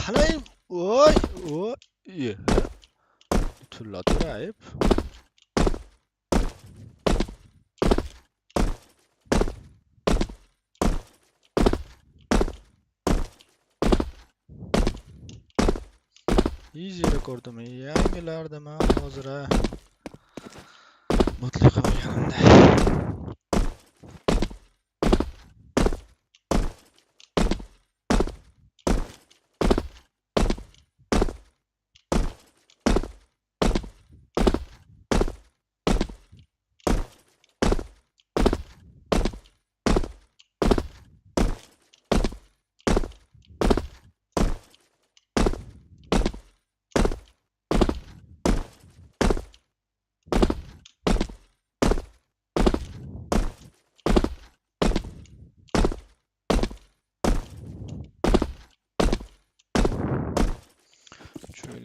حلايب واي واي ايه طلع تلعب easy rekordum yangilerde man hozir mutlaqo yanimda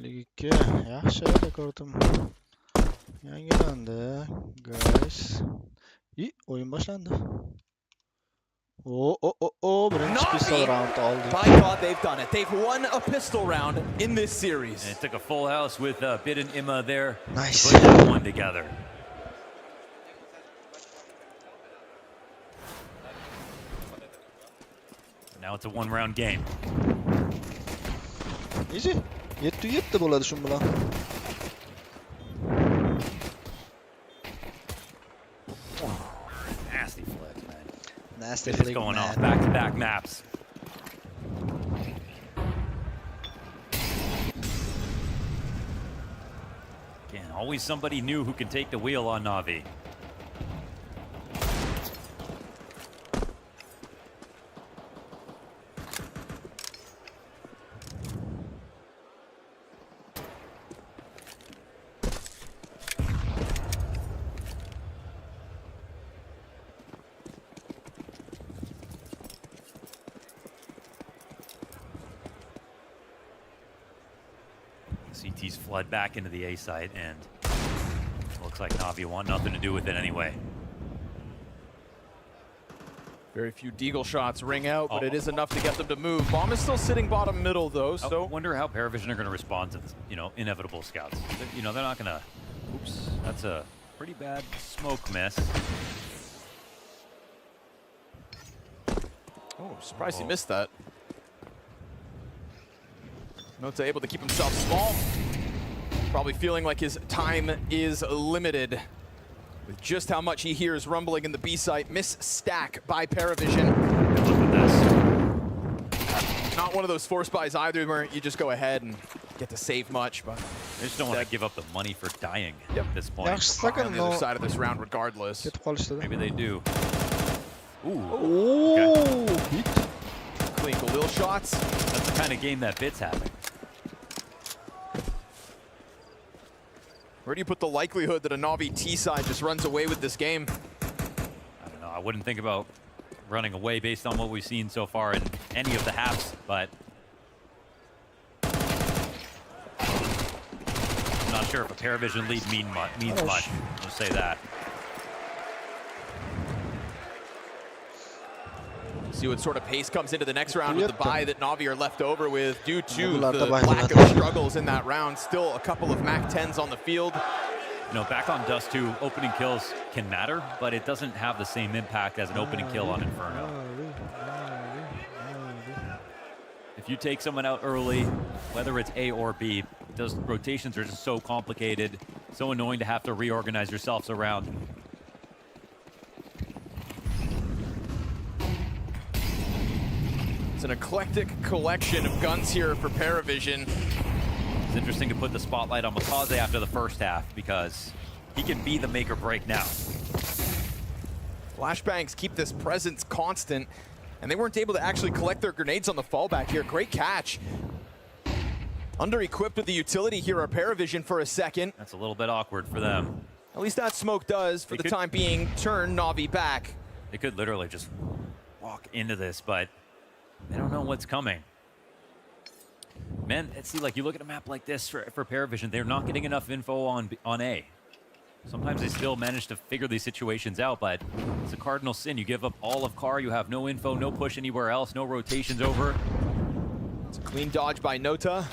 Lig 2. Yaxshi rekordum. Yangilandi, guys. Oyun başlandı. Birinci pistol round aldı. By God, they've done it. They've won a pistol round in this series. And it took a full house with Bid and Imma there. Nice. Put that one together. Now it's a one-round game. Easy. 7-7 bo'ladi shun bilan. Nasty flex, man. Nasty It's flick, going man. off back-to-back maps. Again, always somebody new who can take the wheel on Navi. CT's flood back into the A site, and looks like Navi want nothing to do with it anyway. Very few deagle shots ring out, but it is enough to get them to move. Bomb is still sitting bottom middle, though, so... I wonder how Paravision are going to respond to, inevitable scouts. They're not going to... Oops, that's a pretty bad smoke miss. Oh, surprised he missed that. Nota able to keep himself small. Probably feeling like his time is limited with just how much he hears rumbling in the B site. Miss stack by Paravision. Look at this. Not one of those force buys either where you just go ahead and get to save much, but They just don't want to give up the money for dying Yep. at this point. on the other side of this round regardless. Maybe they do. Ooh. Okay. Clean Galil shots. That's the kind of game that Bit's having. Where do you put the likelihood that a Navi T side just runs away with this game? I don't know. I wouldn't think about running away based on what we've seen so far in any of the halves, but I'm not sure if a Paravision lead means much. I'll say that. See what sort of pace comes into the next round with the bye that Navi are left over with due to the lack of struggles in that round. Still a couple of MAC 10s on the field. Back on Dust 2, opening kills can matter, but it doesn't have the same impact as an opening kill on Inferno. If you take someone out early, whether it's A or B, those rotations are just so complicated, so annoying to have to reorganize yourselves around. It's an eclectic collection of guns here for Paravision. It's interesting to put the spotlight on Makaze after the first half because he can be the make or break now. Flashbangs keep this presence constant, and they weren't able to actually collect their grenades on the fallback here. Great catch. Under-equipped with the utility here are Paravision for a second. That's a little bit awkward for them. At least that smoke does, for the time being, turn Navi back. They could literally just walk into this, but they don't know what's coming. Man, see, like you look at a map like this for Paravision, they're not getting enough info on A. Sometimes they still manage to figure these situations out, but it's a cardinal sin. You give up all of car, you have no info, no push anywhere else, no rotations over. It's a clean dodge by Nota.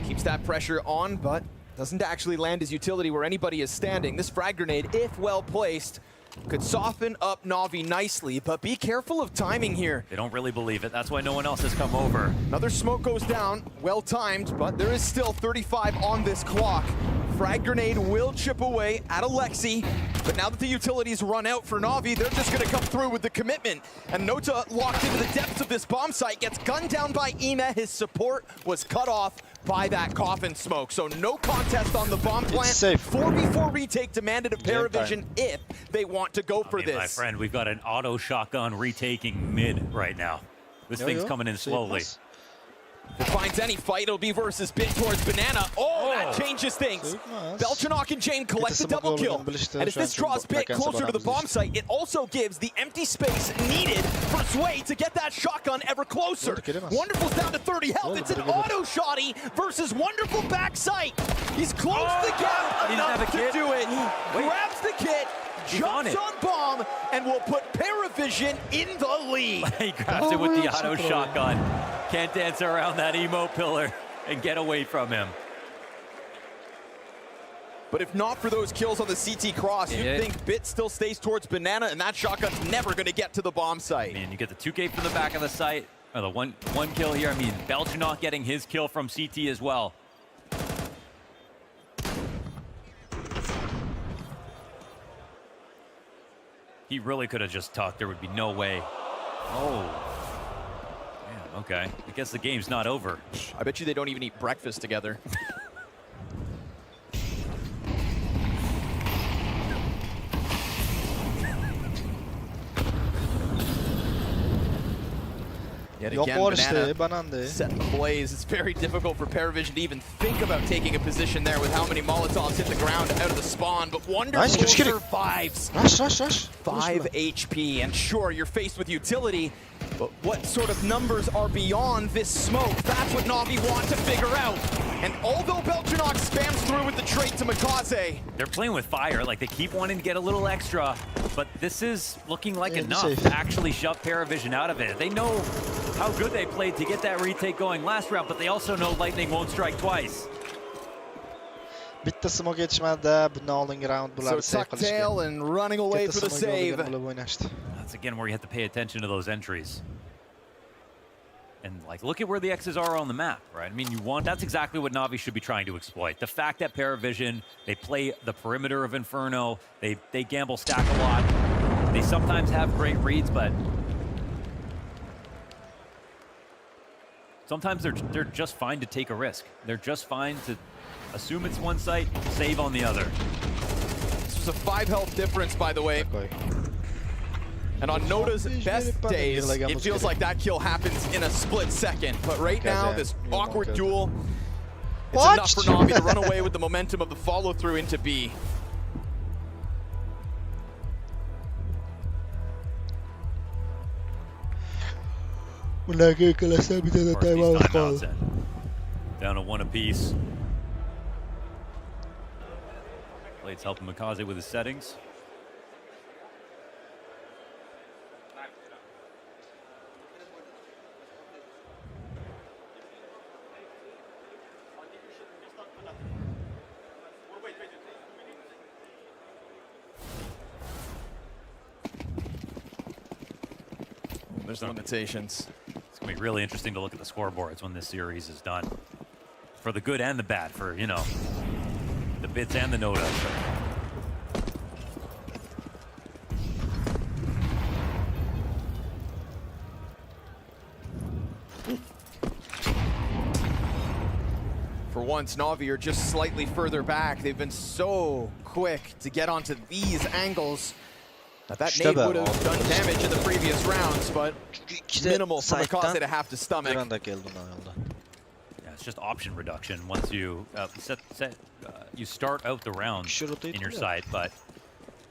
Keeps that pressure on, but doesn't actually land his utility where anybody is standing. This frag grenade, if well placed, could soften up Navi nicely, but be careful of timing here. They don't really believe it. That's why no one else has come over. Another smoke goes down, well timed, but there is still 35 on this clock. Frag grenade will chip away at Alexi, but now that the utilities run out for Navi, they're just gonna come through with the commitment. And Nota, locked into the depths of this bomb site, gets gunned down by Ina. His support was cut off by that coffin smoke. So no contest on the bomb plant. 4v4 retake demanded of Paravision if they want to go for this. My friend, we've got an auto shotgun retaking mid right now. This thing's coming in slowly. If it finds any fight, it'll be versus Bit towards Banana. Oh, that changes things. Belchanok and Jane collect the double kill. And as this draws Bit closer to the bomb site, it also gives the empty space needed for Sway to get that shotgun ever closer. Wonderful's down to 30 health. It's an auto shotty versus Wonderful backside. He's closed the gap enough to do it. Grabs the kit, jumps on bomb, and will put Paravision in the lead. He grabs it with the auto shotgun. Can't dance around that emo pillar and get away from him. But if not for those kills on the CT cross, you'd think Bit still stays towards Banana, and that shotgun's never going to get to the bomb site. Man, you get the 2K from the back of the site, or the one kill here. I mean, Belchanok getting his kill from CT as well. He really could have just tucked. There would be no way. Oh. Man, okay. I guess the game's not over. I bet you they don't even eat breakfast together. Yet again, Banana setting the blaze. It's very difficult for Paravision to even think about taking a position there with how many Molotovs hit the ground out of the spawn. But Wonderful survives. 5 HP. And sure, you're faced with utility, but what sort of numbers are beyond this smoke? That's what Navi want to figure out. And although Belchanok spams through with the trait to Mikaze, they're playing with fire. Like, they keep wanting to get a little extra, but this is looking like enough to actually shove Paravision out of it. They know how good they played to get that retake going last round, but they also know lightning won't strike twice. Bitti smoke geçmedi. Bu knowing round bular. So tuck tail and running away for the save. That's again where you have to pay attention to those entries. And like, look at where the X's are on the map, right? I mean, that's exactly what Navi should be trying to exploit. The fact that Paravision, they play the perimeter of Inferno, they gamble stack a lot. They sometimes have great reads, but sometimes they're just fine to take a risk. They're just fine to assume it's one site, save on the other. This was a 5 health difference, by the way. And on Noda's best days, it feels like that kill happens in a split second. But right now, this awkward duel, it's enough for Navi to run away with the momentum of the follow-through into B. Down to 1 apiece. Blade's helping Mikaze with his settings. There's limitations. It's going to be really interesting to look at the scoreboards when this series is done. For the good and the bad, for, you know, the Bits and the Noda. For once, Navi are just slightly further back. They've been so quick to get onto these angles. That nade would have done damage in the previous rounds, but minimal for Mikaze to have to stomach. Yeah, it's just option reduction once you you start out the round in your site, but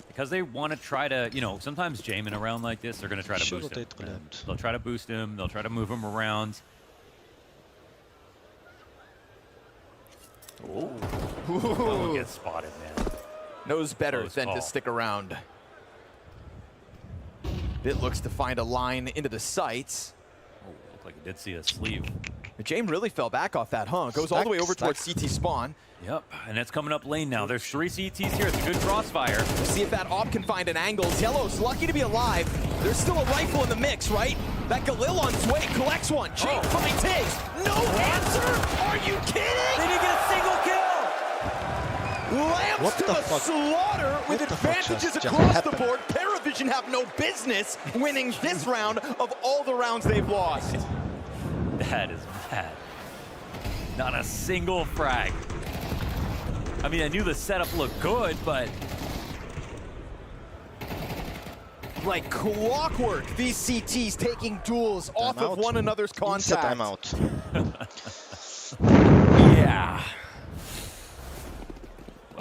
because they want to try to, you know, sometimes Jame in a round like this, they're going to try to boost him. They'll try to boost him, they'll try to move him around. Oh, get spotted, man. Knows better than to stick around. Bit looks to find a line into the sights. Oh, looked like he did see a sleeve. Jame really fell back off that, huh? Goes all the way over towards CT spawn. Yep, and it's coming up lane now. There's 3 CTs here. It's a good crossfire. We'll see if that op can find an angle. Yellow's lucky to be alive. There's still a rifle in the mix, right? That Galil on Sway collects one. Jake finds his. No answer! Are you kidding? They didn't get a single kill! Lamps to the slaughter with advantages across the board. Paravision have no business winning this round of all the rounds they've lost. That is bad. Not a single frag. I mean, I knew the setup looked good, but like clockwork, these CTs taking duels off of one another's contact.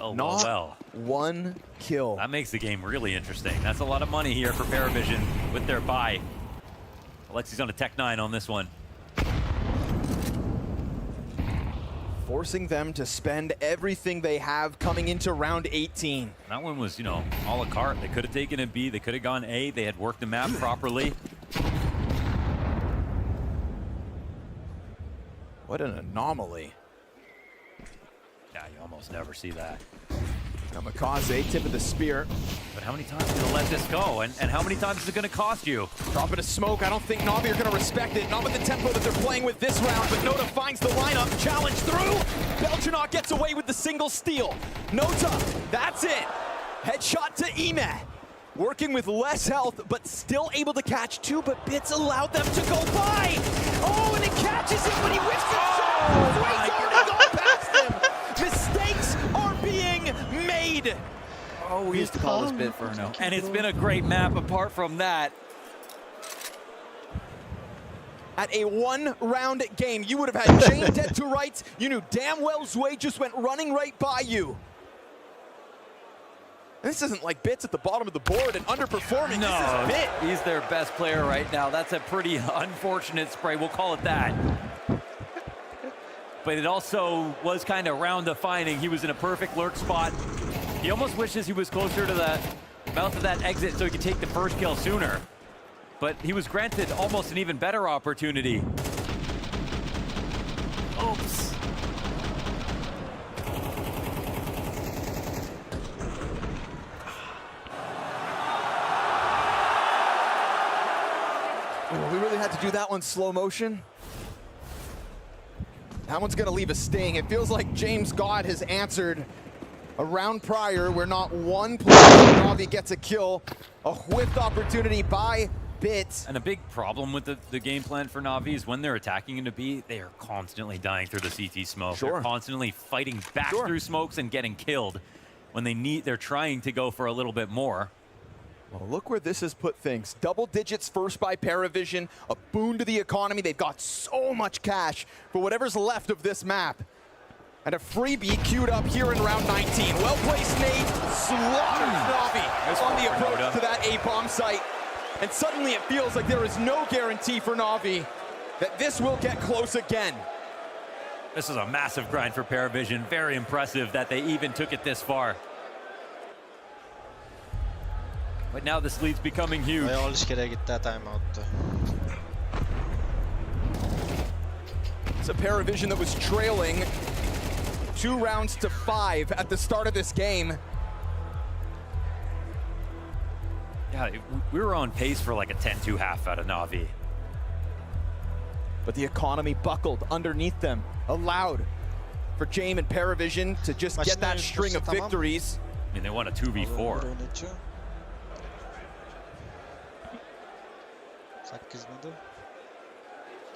Well, Not well. one kill. That makes the game really interesting. That's a lot of money here for Paravision with their buy. Alexi's on a Tech 9 on this one. Forcing them to spend everything they have coming into round 18. That one was, you know, a la carte. They could have taken a B, they could have gone A, they had worked the map properly. What an anomaly. Yeah, you almost never see that. Kamikaze, tip of the spear. But how many times are you gonna let this go? And how many times is it gonna cost you? Dropping a smoke. I don't think Navi are gonna respect it. Not with the tempo that they're playing with this round, but Nota finds the lineup. Challenge through. Belchanaut gets away with the single steal. Nota, that's it. Headshot to Ime. Working with less health, but still able to catch two, but Bits allowed them to go by. Oh, and it catches him when he whips the shot. He's already gone past him. Mistakes are being made. Oh, we used to call this Bitferno. And it's been a great map apart from that. At a one-round game, you would have had Jane dead to rights. You knew damn well Zway just went running right by you. This isn't like Bits at the bottom of the board and underperforming. No, this is Bit. He's their best player right now. That's a pretty unfortunate spray. We'll call it that. But it also was kind of round defining. He was in a perfect lurk spot. He almost wishes he was closer to the mouth of that exit so he could take the first kill sooner. But he was granted almost an even better opportunity. Oops. Oh, we really had to do that one slow motion. That one's gonna leave a sting. It feels like James God has answered a round prior where not one player Navi gets a kill. A whiffed opportunity by Bits. And a big problem with the game plan for Navi is when they're attacking into B, they are constantly dying through the CT smoke. Sure. They're constantly fighting back through smokes and getting killed when they're trying to go for a little bit more. Well, look where this has put things. Double digits first by Paravision, a boon to the economy. They've got so much cash for whatever's left of this map. And a freebie queued up here in round 19. Well-placed nade, slaughters Navi on the approach to that A-bomb site. And suddenly it feels like there is no guarantee for Navi that this will get close again. This is a massive grind for Paravision. Very impressive that they even took it this far. But now this lead's becoming huge. It's a Paravision that was trailing 2 rounds to 5 at the start of this game. Yeah, we were on pace for like a 10-2 half out of Navi. But the economy buckled underneath them, allowed for Jame and Paravision to just get that string of victories. I mean, they won a 2v4.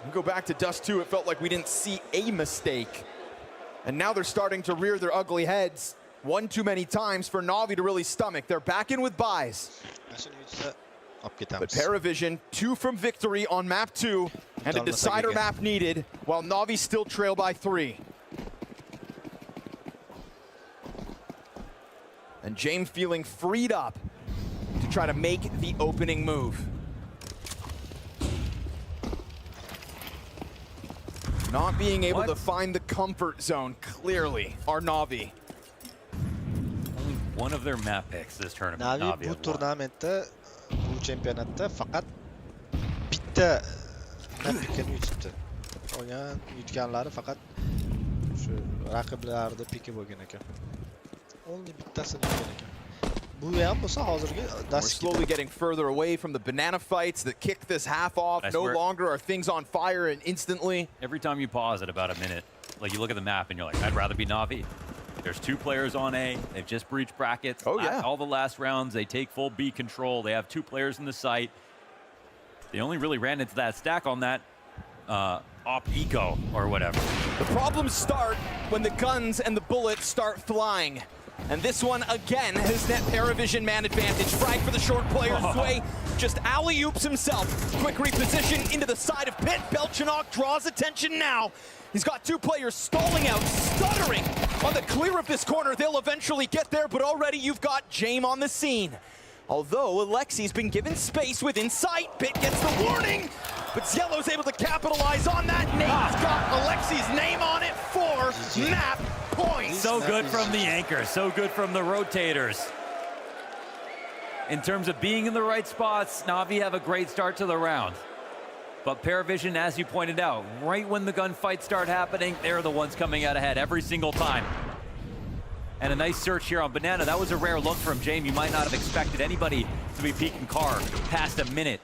We go back to Dust 2, it felt like we didn't see a mistake. And now they're starting to rear their ugly heads one too many times for Navi to really stomach. They're back in with buys. But Paravision, 2 from victory on map 2, and a decider map needed, while Navi still trail by 3. And James feeling freed up to try to make the opening move. Not being able to find the comfort zone, clearly, are Navi. Only one of their map picks this tournament. Navi bu turnamenta, bu championatda faqat bitta map pickini yutibdi. Qolgan yutganlari faqat shu raqiblarida piki bo'lgan ekan. Only bittasini yutgan ekan. We're slowly getting further away from the banana fights that kicked this half off. No longer are things on fire and instantly. Every time you pause at about a minute, like you look at the map and you're like, I'd rather be Navi. There's 2 players on A. They've just breached brackets. Oh, yeah. All the last rounds, they take full B control. They have 2 players in the site. They only really ran into that stack on that op eco or whatever. The problems start when the guns and the bullets start flying. And this one, again, has net Paravision man advantage. Frag for the short player's way. Just alley-oops himself. Quick reposition into the side of Pit. Belchanok draws attention now. He's got two players stalling out, stuttering on the clear of this corner. They'll eventually get there, but already you've got Jame on the scene. Although Alexi's been given space within sight. Pit gets the warning, but Zielo's able to capitalize on that. Nate's got Alexi's name on it for map points. So good from the anchor, so good from the rotators. In terms of being in the right spots, Navi have a great start to the round. But Paravision, as you pointed out, right when the gunfights start happening, they're the ones coming out ahead every single time. And a nice search here on Banana. That was a rare look from Jame. You might not have expected anybody to be peeking car past a minute.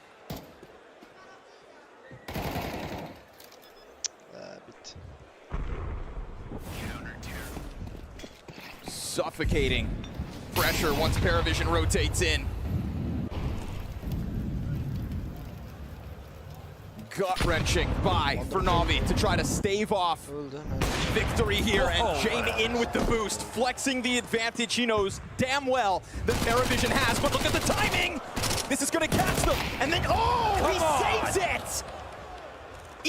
Suffocating pressure once Paravision rotates in. Gut-wrenching buy for Navi to try to stave off victory here, and Jame in with the boost, flexing the advantage he knows damn well that Paravision has, but look at the timing! This is gonna catch them, and then, he saves it!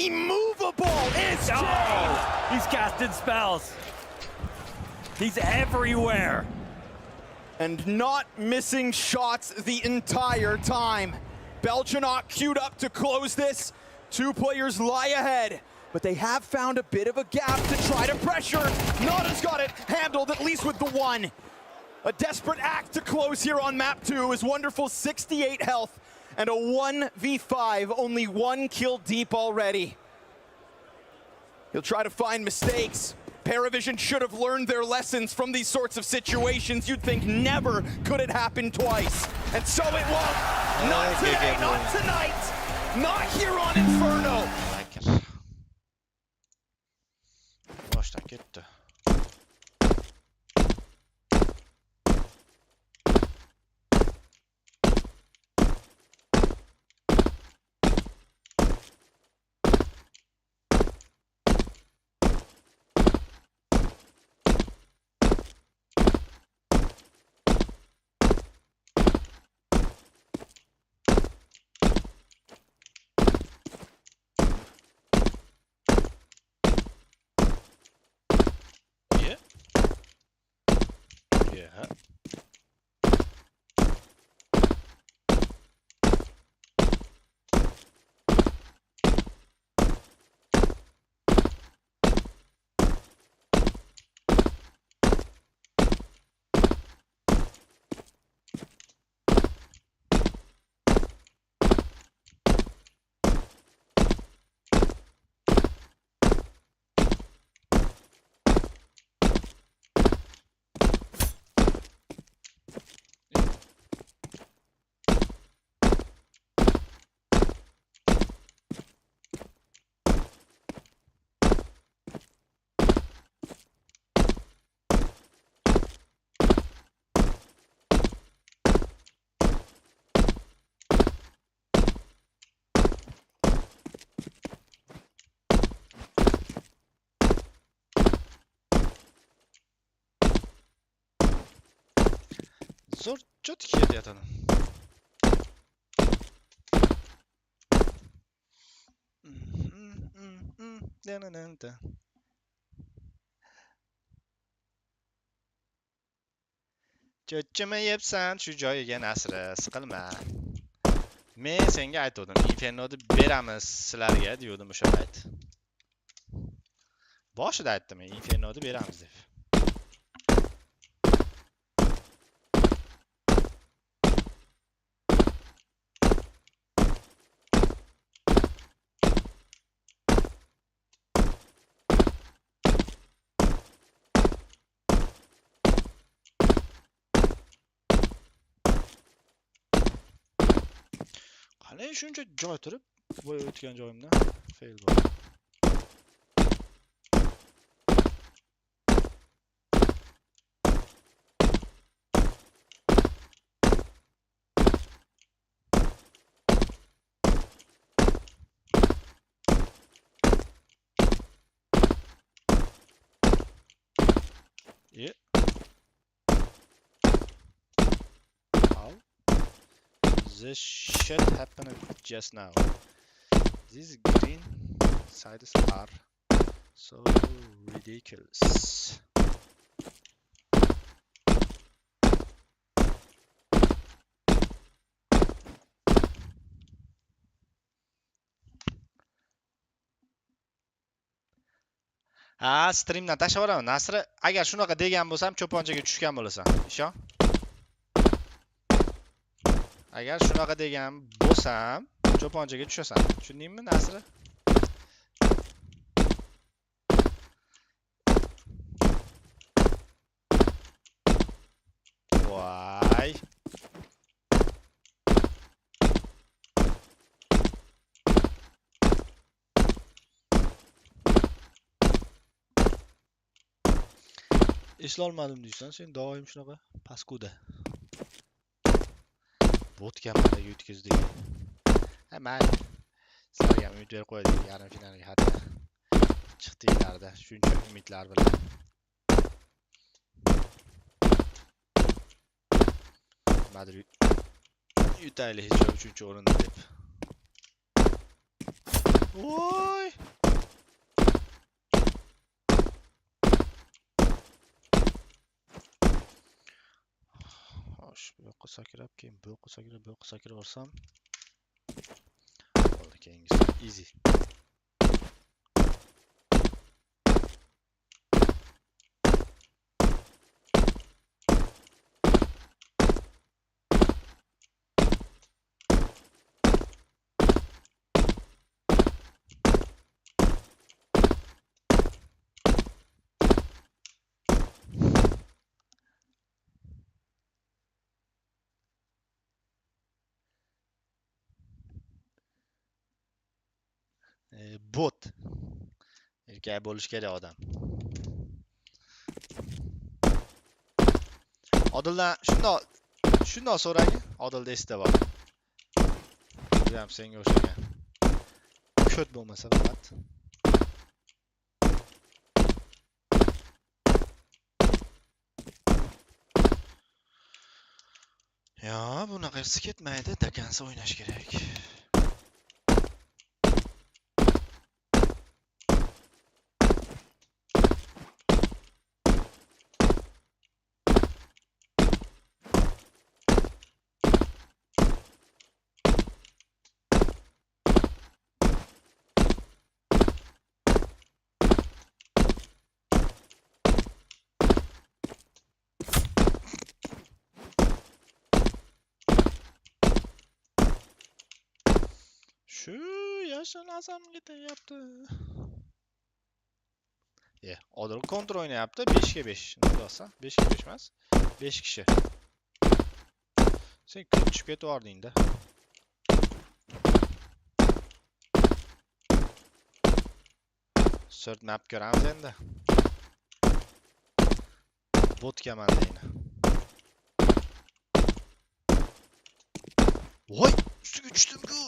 Immovable is Jame! He's casting spells. He's everywhere. And not missing shots the entire time. Belchanok queued up to close this. Two players lie ahead, but they have found a bit of a gap to try to pressure. Nada's got it handled, at least with the one. A desperate act to close here on map 2 is wonderful 68 health and a 1v5, only one kill deep already. He'll try to find mistakes. Paravision should have learned their lessons from these sorts of situations. You'd think never could it happen twice. And so it won't. Not today, not tonight. Not here on Inferno. Baştan gitti. Yeah. Zor çok kelyapti. Cho'chimayapsan shu joyiga Nasri, siqilma. Men senga aytdim, Infernoni beramiz sizlarga degandim o'sha payt. Boshida aytdim, Infernoni beramiz deb. Qanday shuncha joy turib, voy o'tgan joyimdan fail bo'ldi. Yeah. This shit happened just now. These green sides are so ridiculous. Ha, streamdan tashlayveraman. Nasri, agar shunaqa degan bo'lsam, cho'ponchaga tushgan bo'lasan. Ishon. Agar shunaqa degan bo'lsam, cho'ponchaga tushasan. Tushundingmi, Nasri? Voy. Eslolmadim deysan, sen doim shunaqa paskuda. Botga mandaga yutkazdik. Ha, mayli. Sizlarga umid berib qo'ydik yarim finalga hatto. Chiqdinglarda shuncha umidlar bilan. Madrid yutayli hech 3-o'rinda deb. Voy! Xo'sh, bu yoqqa sakrab, keyin bu yoqqa sakrab, bu yoqqa sakravarsam. Bo'ldi, keyingisi easy. Bot. Erkak bo'lish kerak odam. Odildan shundoq so'ragin. Odilda esda bor. Bu ham senga o'xshagan. Ko't bo'lmasa faqat. Yo, bunaqa ketmaydi, dakansa o'ynash kerak. Shu yashil asam ketyapti. Odil kontrol o'ynayapti. 5 ga 5. Nima 5 ga 5 emas. 5 kishi. Sen ko'p tushib ketaverding-da. Sort map ko'ramiz endi. Botga mandayni. Voy, ustiga tushdim-ku.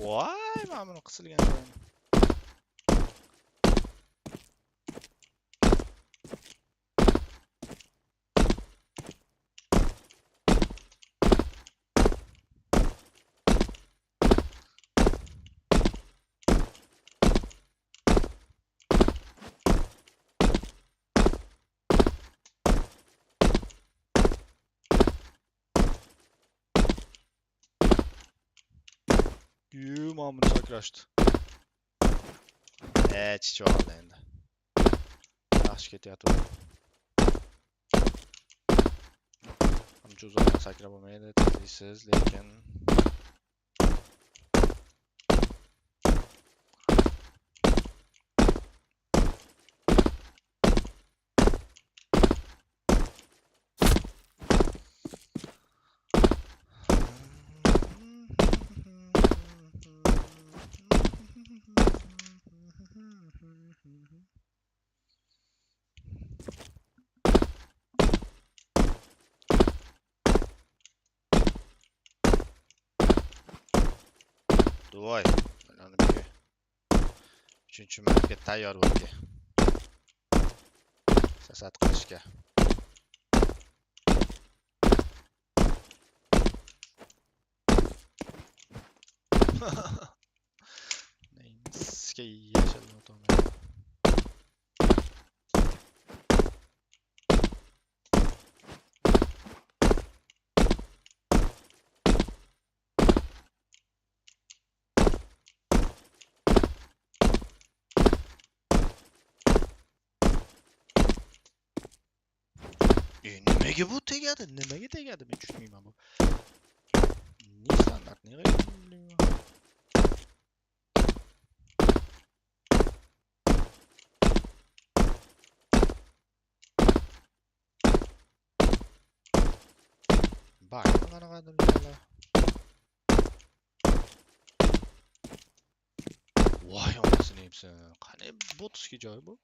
Voy, mana buni qisilgan joyini. Momuni sakrashdi. Chichib oldi endi. Yaxshi ketyapti. Uncha uzoqqa sakrab bo'lmaydi, tezlisiz, lekin Voy, mana bu 3-martga tayyor bo'ldi. Sasat qilishga. Neyse, yashil o'tolmaydi. Nimaga bu tegadi? Nimaga tegadi? Men tushunmayman bu. Ne standart, ne bilmayman. Bak, qanaqadir yo'llar. Voy, onasini yepsin. Qani botusga joy bu?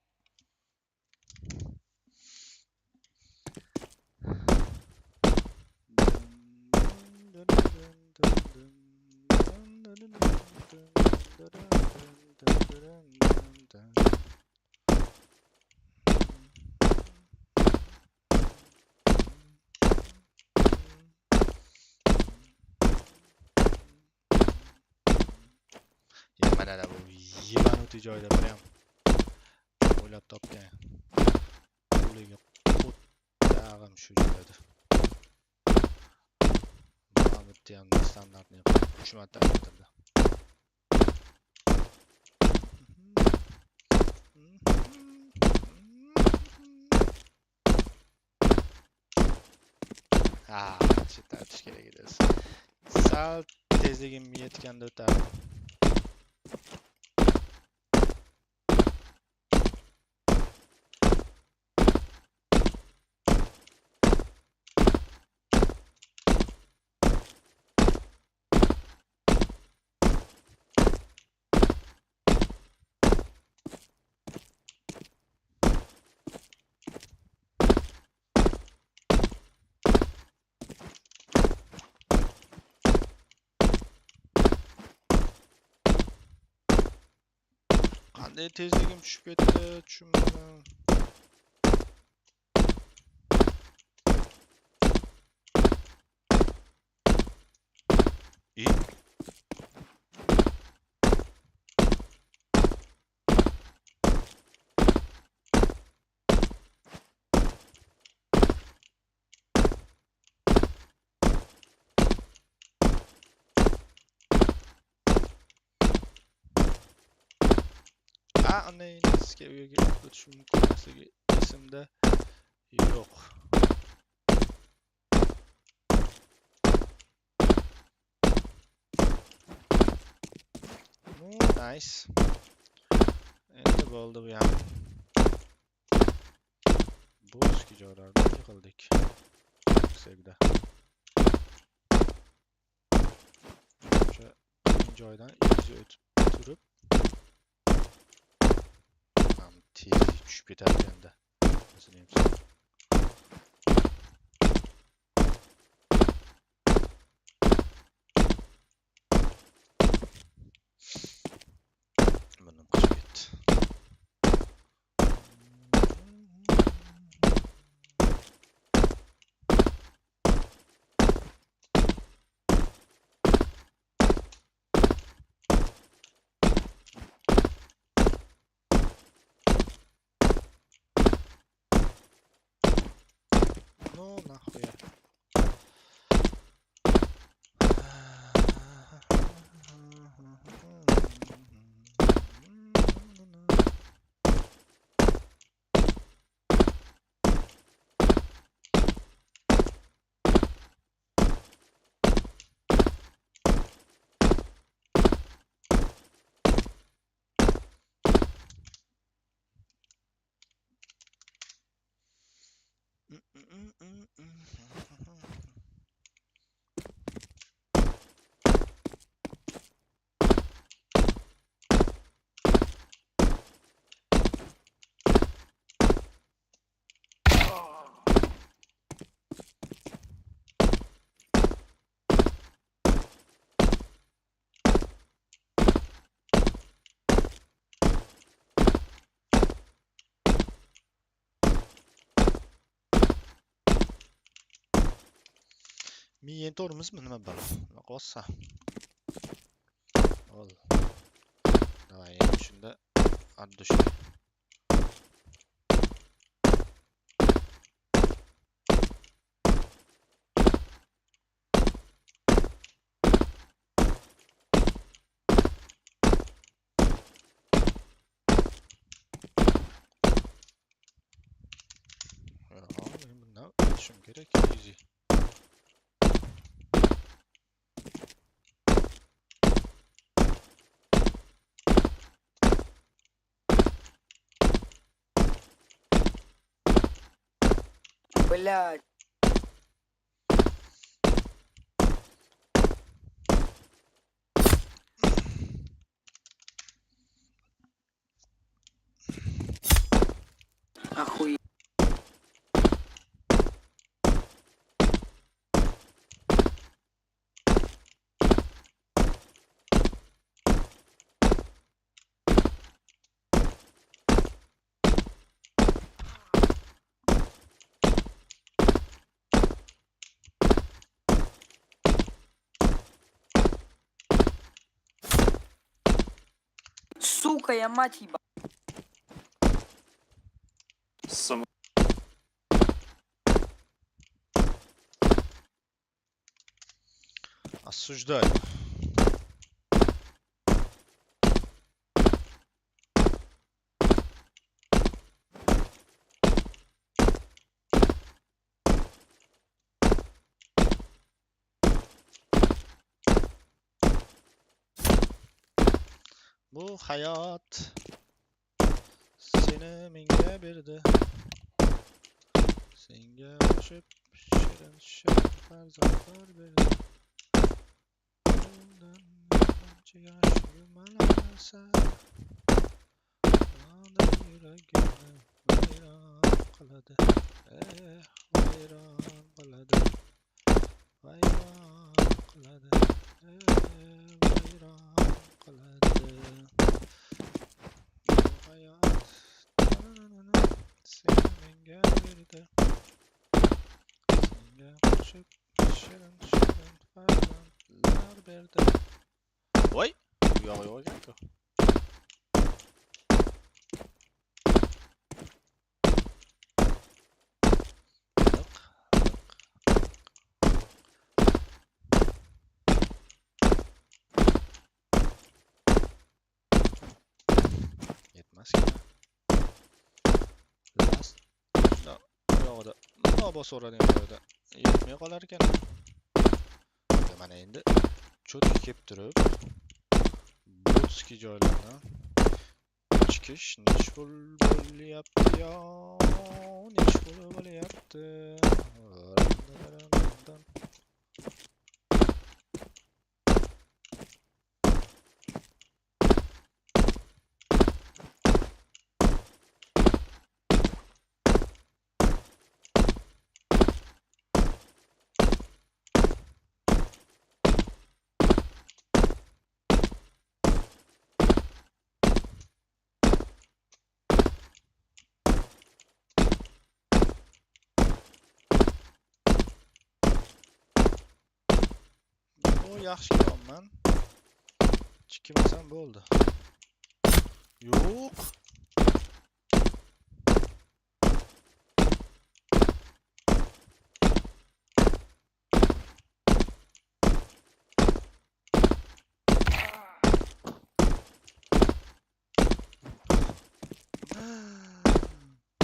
Mana bu yevanuti joyda bir ham o'ylab topgan. Qo'liga qo'ttag'im shu joyda. Mana bu ham standartni 3 marta aytildi. Chetish kerak edi. Sal tezligim yetganda o'tardim. Qanday tezligim tushib ketdi, tushunmadim. Annenin eskiye gelip şu konusu isimde yok. Nice. Endi bo'ldi bu ham. Bu eski joylarda yig'ildik. Yuksekda. O'sha joydan iyice o'tib turib tezlik tushib ketayotganda o'zini ham buni qochib ketdi. Ну, нахуя. Men to'g'rimizmi nima balo? Qo'ssa. Ol. Davay, endi shunda addush. Bundan ötüşüm gerek. Easy. Блядь. Охуеть. Сука, я мать еба. Осуждаю. Bu hayat seni menga berdi. Senga qo'shib shirin shirin farzandlar berdi. Undan ancha yosh yumalasa, ondan yuragimni vayron qiladi. Vayron qiladi. Vayron qiladi. Vayron qiladi. Bu hayot seni menga berdi. Senga qo'shib shirin shirin farzandlar berdi. Voy, bu yog'i yo'q ekan-ku. Yetmaskan. Last. Yo'qda. Nima boso'raning joyida yetmay qolar ekan. Mana endi cho'tki kelib turib, botski joylardan chiqish nechful bo'lyapti-yo, nechful bo'lyapti. O yaxshi ko'raman. Chiqmasam bo'ldi. Yo'q.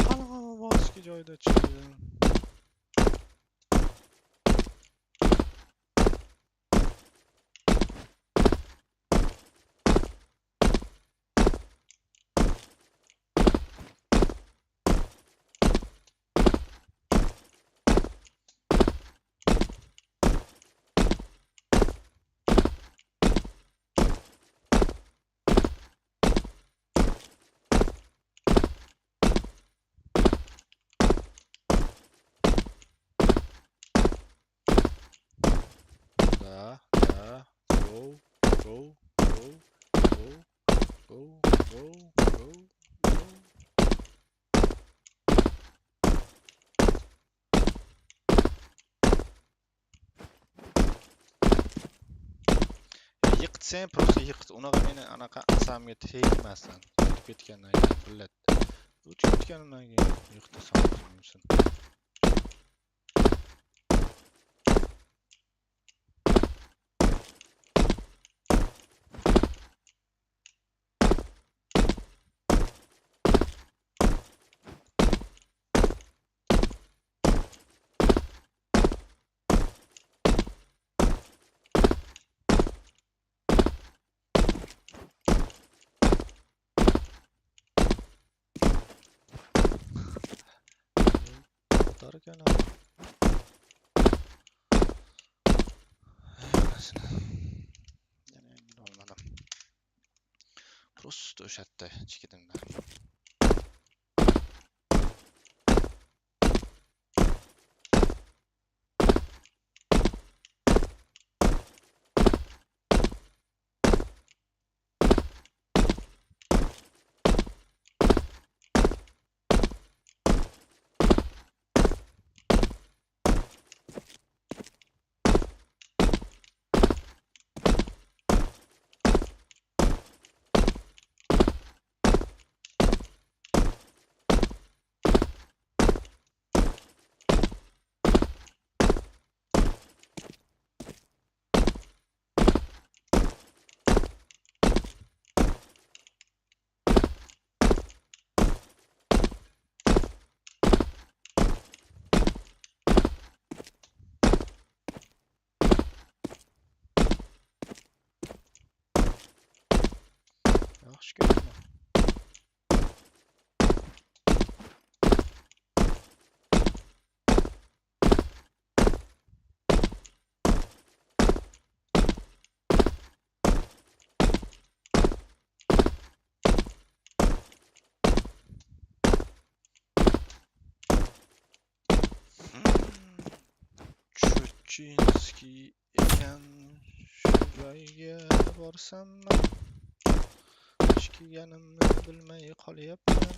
Qanaqa boshqa joyda chiqdim. Go. yiqitsang просто yiqit. Unaqa meni anaqa asamga tegmasdan. O'tib ketgandan keyin billat. O'tib ketgandan keyin yiqitasan o'zingmisan. Darken ama. Yani emin olmadım. Prosto o'shatda chikidimda. Yaxshi ko'raman. Churchinski ekan shu joyga borsamman. Ish kelganimni bilmay qolyapman.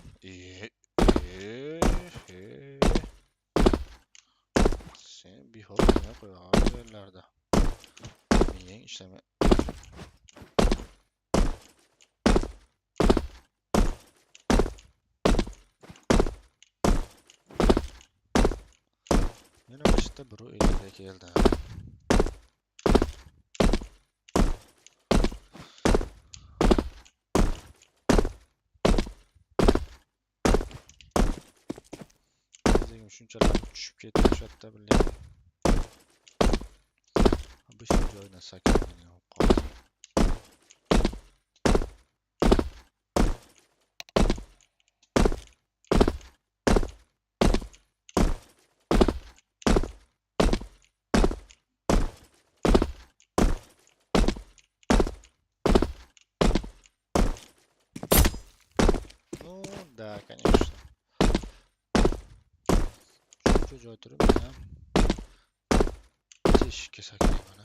Sen bihor nima qo'ygan yerlarda? Miyang ishlamay. Yana işte bro elinde keldi. Bizning shunchalar tushib ketdi o'shatda bilyapman. Bu shu joydan sakragan qoldi. Ну, да, конечно. Şu joy turib ham teshikka saklayman.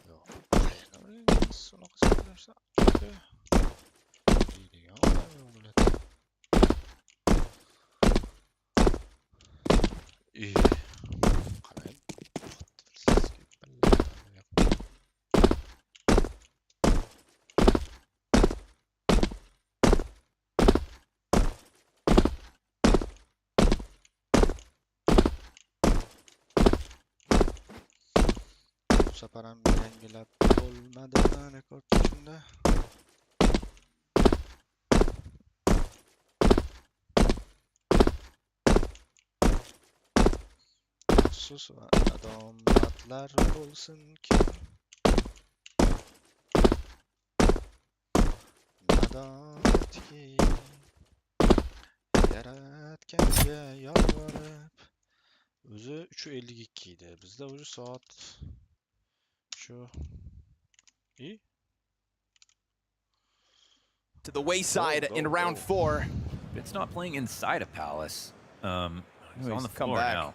Yo'q, qayerdan o'rgangansiz unaqa saklashni? Deydigan odam yo'q biladi. Qarang. Bu safar ham yangilab bo'lmadimi rekord shunda? Afsus va adomatlar bo'lsin ki nadomatki yaratganga yolvorib o'zi 3:52 edi. Bizda o'zi soat shu to the wayside in round 4. It's not playing inside a palace. He's on the come floor back. now.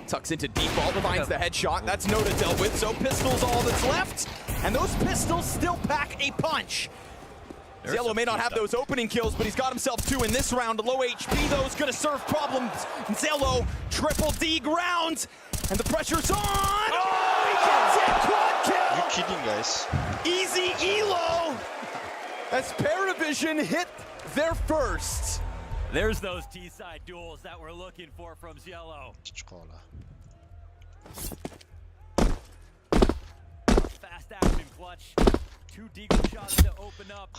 Tucks into default, finds the headshot. That's Noda dealt with, so pistols all that's left. And those pistols still pack a punch. Cielo may not have those opening kills, but he's got himself 2 in this round. Low HP, though, is going to serve problems. Cielo, triple D ground, and the pressure's on. Oh, he gets it! Quad kill! You kidding, guys? Easy elo! As Paravision hit their first. There's those T-side duels that we're looking for from Cielo. Fast action clutch. 2 deagle shots to open up.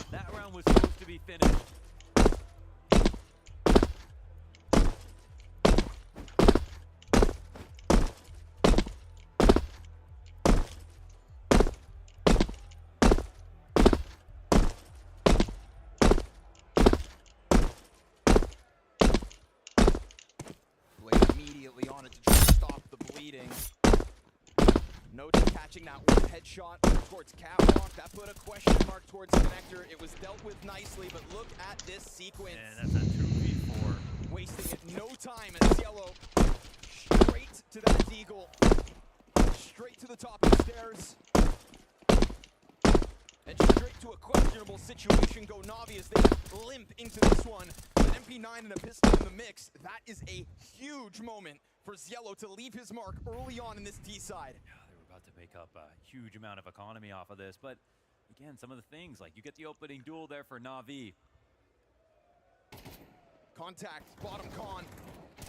That round was supposed to be finished. Blade immediately on it to try to stop the bleeding. Notes catching that one headshot towards Catwalk. That put a question mark towards Connector. It was dealt with nicely, but look at this sequence. And that's a 2v4. Wasting it no time as Cielo straight to that deagle. Straight to the top of the stairs. And straight to a questionable situation go Navi as they limp into this one. With an MP9 and a pistol in the mix, that is a huge moment for Cielo to leave his mark early on in this T side. About to make up a huge amount of economy off of this, but again, some of the things like you get the opening duel there for Navi. Contact, bottom con.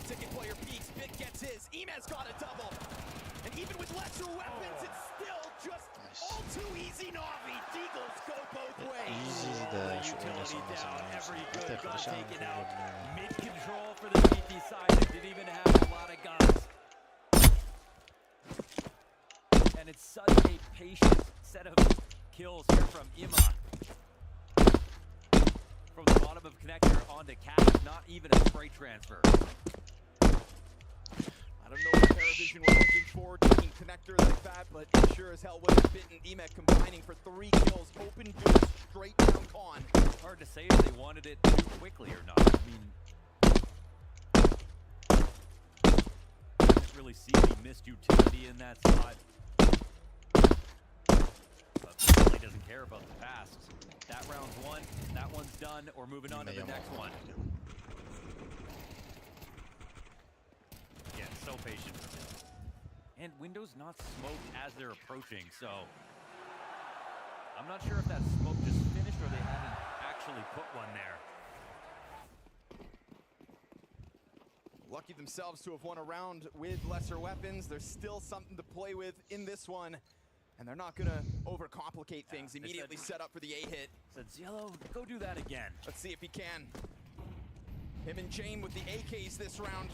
Ticket player peeks, Bit gets his. Emez got a double. And even with lesser weapons, it's still just all too easy Navi. Deagles go both ways. Easy the Utility down, every good gun taken out. Mid-control for the CT side that didn't even have a lot of guns. And it's such a patient set of kills here from Ima. From the bottom of Connector onto Cat, not even a spray transfer. I don't know what Paravision were looking for, taking Connector like that, but it sure as hell wasn't Bit and Emek combining for 3 kills. Open duels straight down con. Hard to say if they wanted it too quickly or not. I mean, can't really see any missed utility in that spot. But really doesn't care about the past. That round's won, that one's done, or moving on to the next one. Yeah, so patient. And Window's not smoked as they're approaching, so I'm not sure if that smoke just finished or they haven't actually put one there. Lucky themselves to have won a round with lesser weapons. There's still something to play with in this one. And they're not gonna overcomplicate things. Immediately set up for the A-hit. Said Cielo, go do that again. Let's see if he can. Him and Jame with the AKs this round.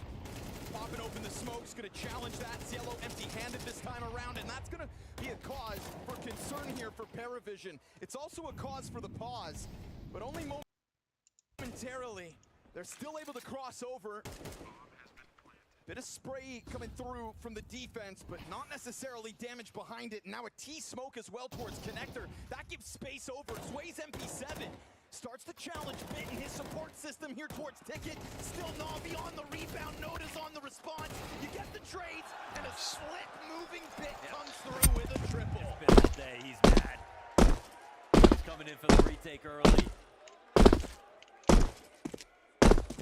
Popping open the smokes, gonna challenge that. Cielo empty-handed this time around, and that's gonna be a cause for concern here for Paravision. It's also a cause for the pause, but only momentarily. They're still able to cross over. Bit of spray coming through from the defense, but not necessarily damage behind it. Now a T-smoke as well towards Connector. That gives space over. Sways MP7 starts to challenge Bit in his support system here towards Ticket. Still Navi on the rebound. Notice on the response. You get the trades, and a slick moving Bit comes through with a triple. It's been all day. He's mad. He's coming in for the retake early.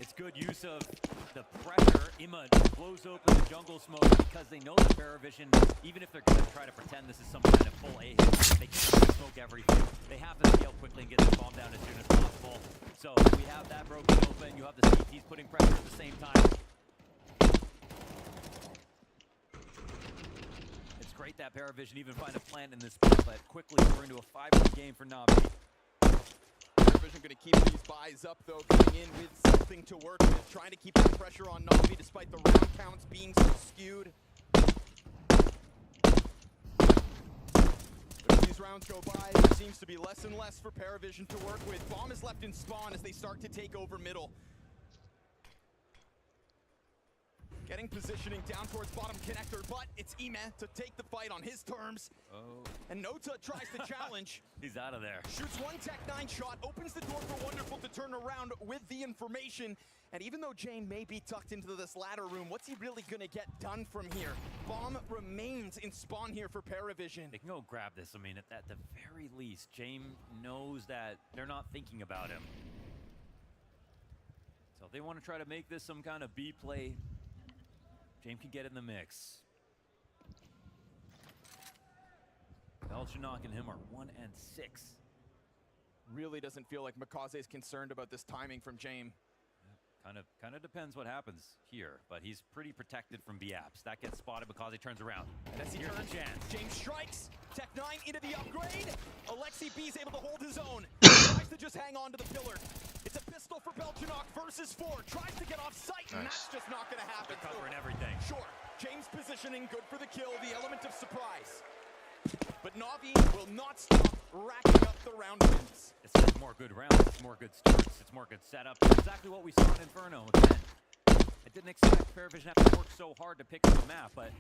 It's good use of the pressure. Ima blows open the jungle smoke because they know that Paravision, even if they're going to try to pretend this is some kind of full A hit, they can't smoke everything. They have to scale quickly and get the bomb down as soon as possible. So we have that broken open. You have the CTs putting pressure at the same time. It's great that Paravision even find a plant in this spot, but quickly we're into a 5-1 game for Navi. Paravision going to keep these buys up, though, coming in with something to work with, trying to keep that pressure on Navi despite the round counts being so skewed. As these rounds go by, there seems to be less and less for Paravision to work with. Bomb is left in spawn as they start to take over middle. Getting Fine positioning down towards bottom connector, but it's Ime to take the fight on his terms. Oh. And Nota tries to challenge. He's out of there. Shoots one Tech-9 shot, opens the door for Wonderful to turn around with the information. And even though Jane may be tucked into this ladder room, what's he really gonna get done from here? Bomb remains in spawn here for Paravision. They can go grab this. I mean, at the very least, James knows that they're not thinking about him. So if they want to try to make this some kind of B play, James can get in the mix. Belchanok and him are 1 and 6. Really doesn't feel like Makaze's concerned about this timing from James. Kind of depends what happens here, but he's pretty protected from B-apps. That gets spotted because he turns around. And as he Here's turns, the chance. James strikes. Tech-9 into the upgrade. Alexi B's able to hold his own. Tries to just hang on to the pillar. It's a pistol for Belchanok versus 4. Tries to get off sight, and that's just not going to happen. They're covering everything. Sure, James positioning good for the kill, the element of surprise. But Navi will not stop racking up the round wins. It's more good rounds, it's more good starts, it's more good setup. Exactly what we saw in Inferno. Again, I didn't expect Paravision to have to work so hard to pick up the map, but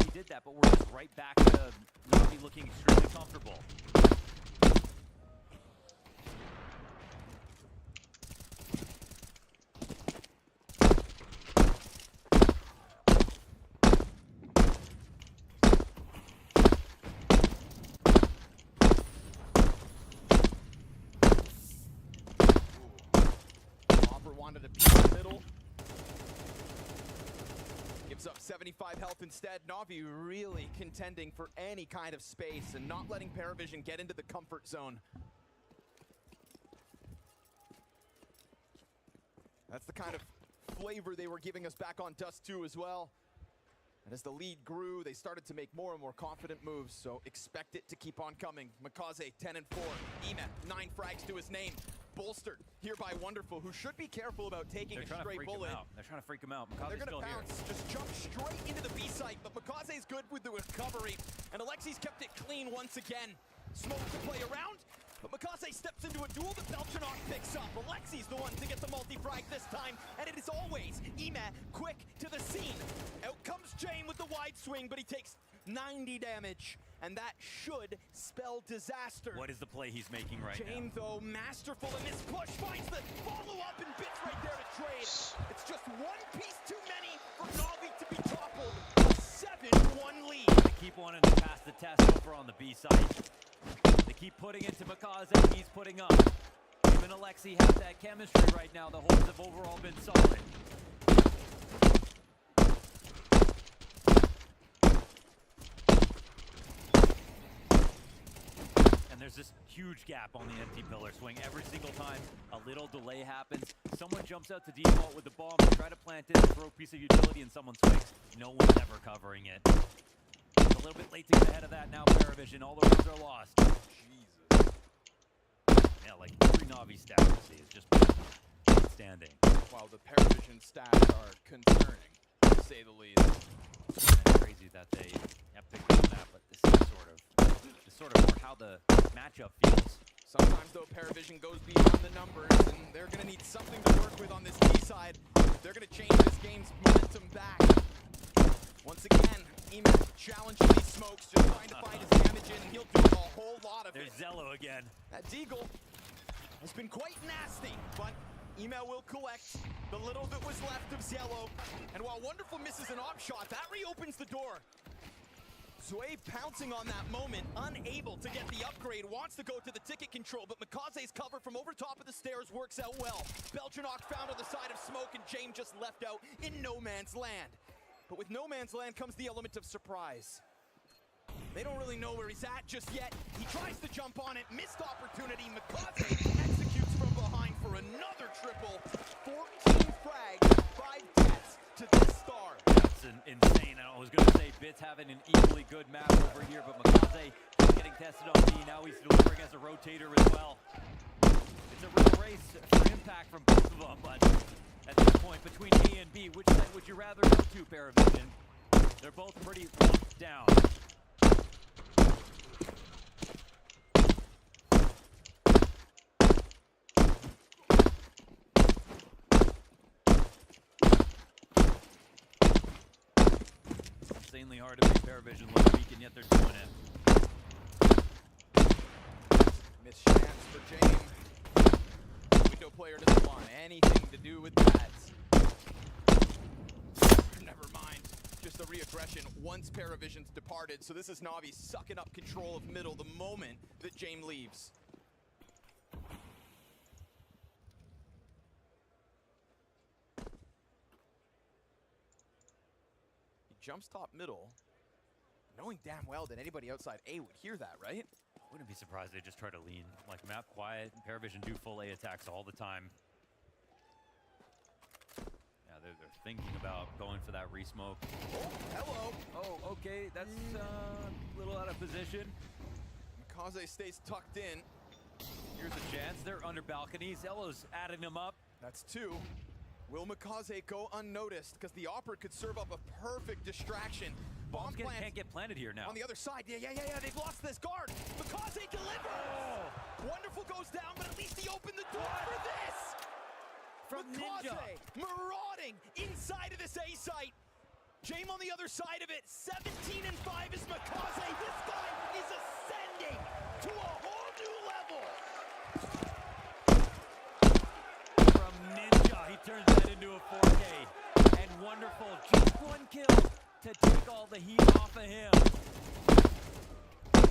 he did that, but we're just right back to Navi looking extremely comfortable. Wanted to be in the middle. Gives up 75 health instead. Navi really contending for any kind of space and not letting Paravision get into the comfort zone. That's the kind of flavor they were giving us back on Dust 2 as well. And as the lead grew, they started to make more and more confident moves, so expect it to keep on coming. Makaze, 10 and 4. Ime, 9 frags to his name. Bolstered here by Wonderful, who should be careful about taking a stray bullet. They're trying to freak him out. They're Makaze's gonna still bounce, here. just jump straight into the B site, but Makaze's good with the recovery, and Alexi's kept it clean once again. Smoke to play around, but Makaze steps into a duel that Belchanok picks up. Alexi's the one to get the multi-frag this time, and it is always Ime quick to the scene. Out comes Jane with the wide swing, but he takes 90 damage, and that should spell disaster. What is the play he's making right Jane, now? though, masterful in this push, finds the follow-up and bits right there to trade. It's just one piece too many for Navi to be toppled. A 7-1 lead. They keep wanting to pass the test over on the B side. They keep putting it to Makaze, he's putting up. Him and Alexi have that chemistry right now. The holds have overall been solid. And there's this huge gap on the empty pillar swing. Every single time a little delay happens, someone jumps out to default with the bomb to try to plant it and throw a piece of utility and someone swings. No one's ever covering it. It's a little bit late to get ahead of that now, Paravision. All the rounds are lost. Jesus. Yeah, like every Navi stat we see is just outstanding. Wow, the Paravision stats are concerning, to say the least. It's crazy that they have picked up that, but this is sort of more how the matchup feels. Sometimes, though, Paravision goes beyond the numbers, and they're going to need something to work with on this B side. They're going to change this game's momentum back. Once again, Ime challenging these smokes, just trying to find his damage in, and he'll do a whole lot of There's it. Zello again. That Deagle has been quite nasty, but Ime will collect the little that was left of Zello. And while Wonderful misses an op shot, that reopens the door. Zwave pouncing on that moment, unable to get the upgrade, wants to go to the ticket control, but Makaze's cover from over top of the stairs works out well. Belchanok found on the side of smoke, and James just left out in no man's land. But with no man's land comes the element of surprise. They don't really know where he's at just yet. He tries to jump on it, missed opportunity. Makaze executes from behind for another triple. 14 frags, 5 deaths to this star. That's insane. I was going to say Bits having an equally good map over here, but Makaze is getting tested on B. Now he's delivering as a rotator as well. It's a real race for impact from both of them, but at this point, between A and B, which side would you rather go to, Paravision? They're both pretty locked down. insanely hard to make Paravision look weak, and yet they're doing it. Missed chance for James. Window player doesn't want anything to do with that. Never mind. Just a reaggression once Paravision's departed. So this is Navi sucking up control of middle the moment that James leaves. He jumps top middle, knowing damn well that anybody outside A would hear that, right? Wouldn't be surprised they just try to lean. Like map quiet, Paravision do full A attacks all the time. Yeah, they're thinking about going for that re-smoke. Oh, hello. Oh, okay, that's a little out of position. Mikaze stays tucked in. Here's a chance, they're under balconies. Elo's adding them up. That's two. Will Mikaze go unnoticed? Because the Opera could serve up a perfect distraction. Bomb plants can't get planted here now. on the other side. Yeah. They've lost this guard. Mikaze delivers. Oh. Wonderful goes down, but at least he opened the door for this. From Mikaze Ninja. marauding inside of this A site. James on the other side of it. 17 and 5 is Mikaze. This guy is ascending to a whole new level. From Ninja, he turns that into a 4K. And wonderful, just one kill to take all the heat off of him.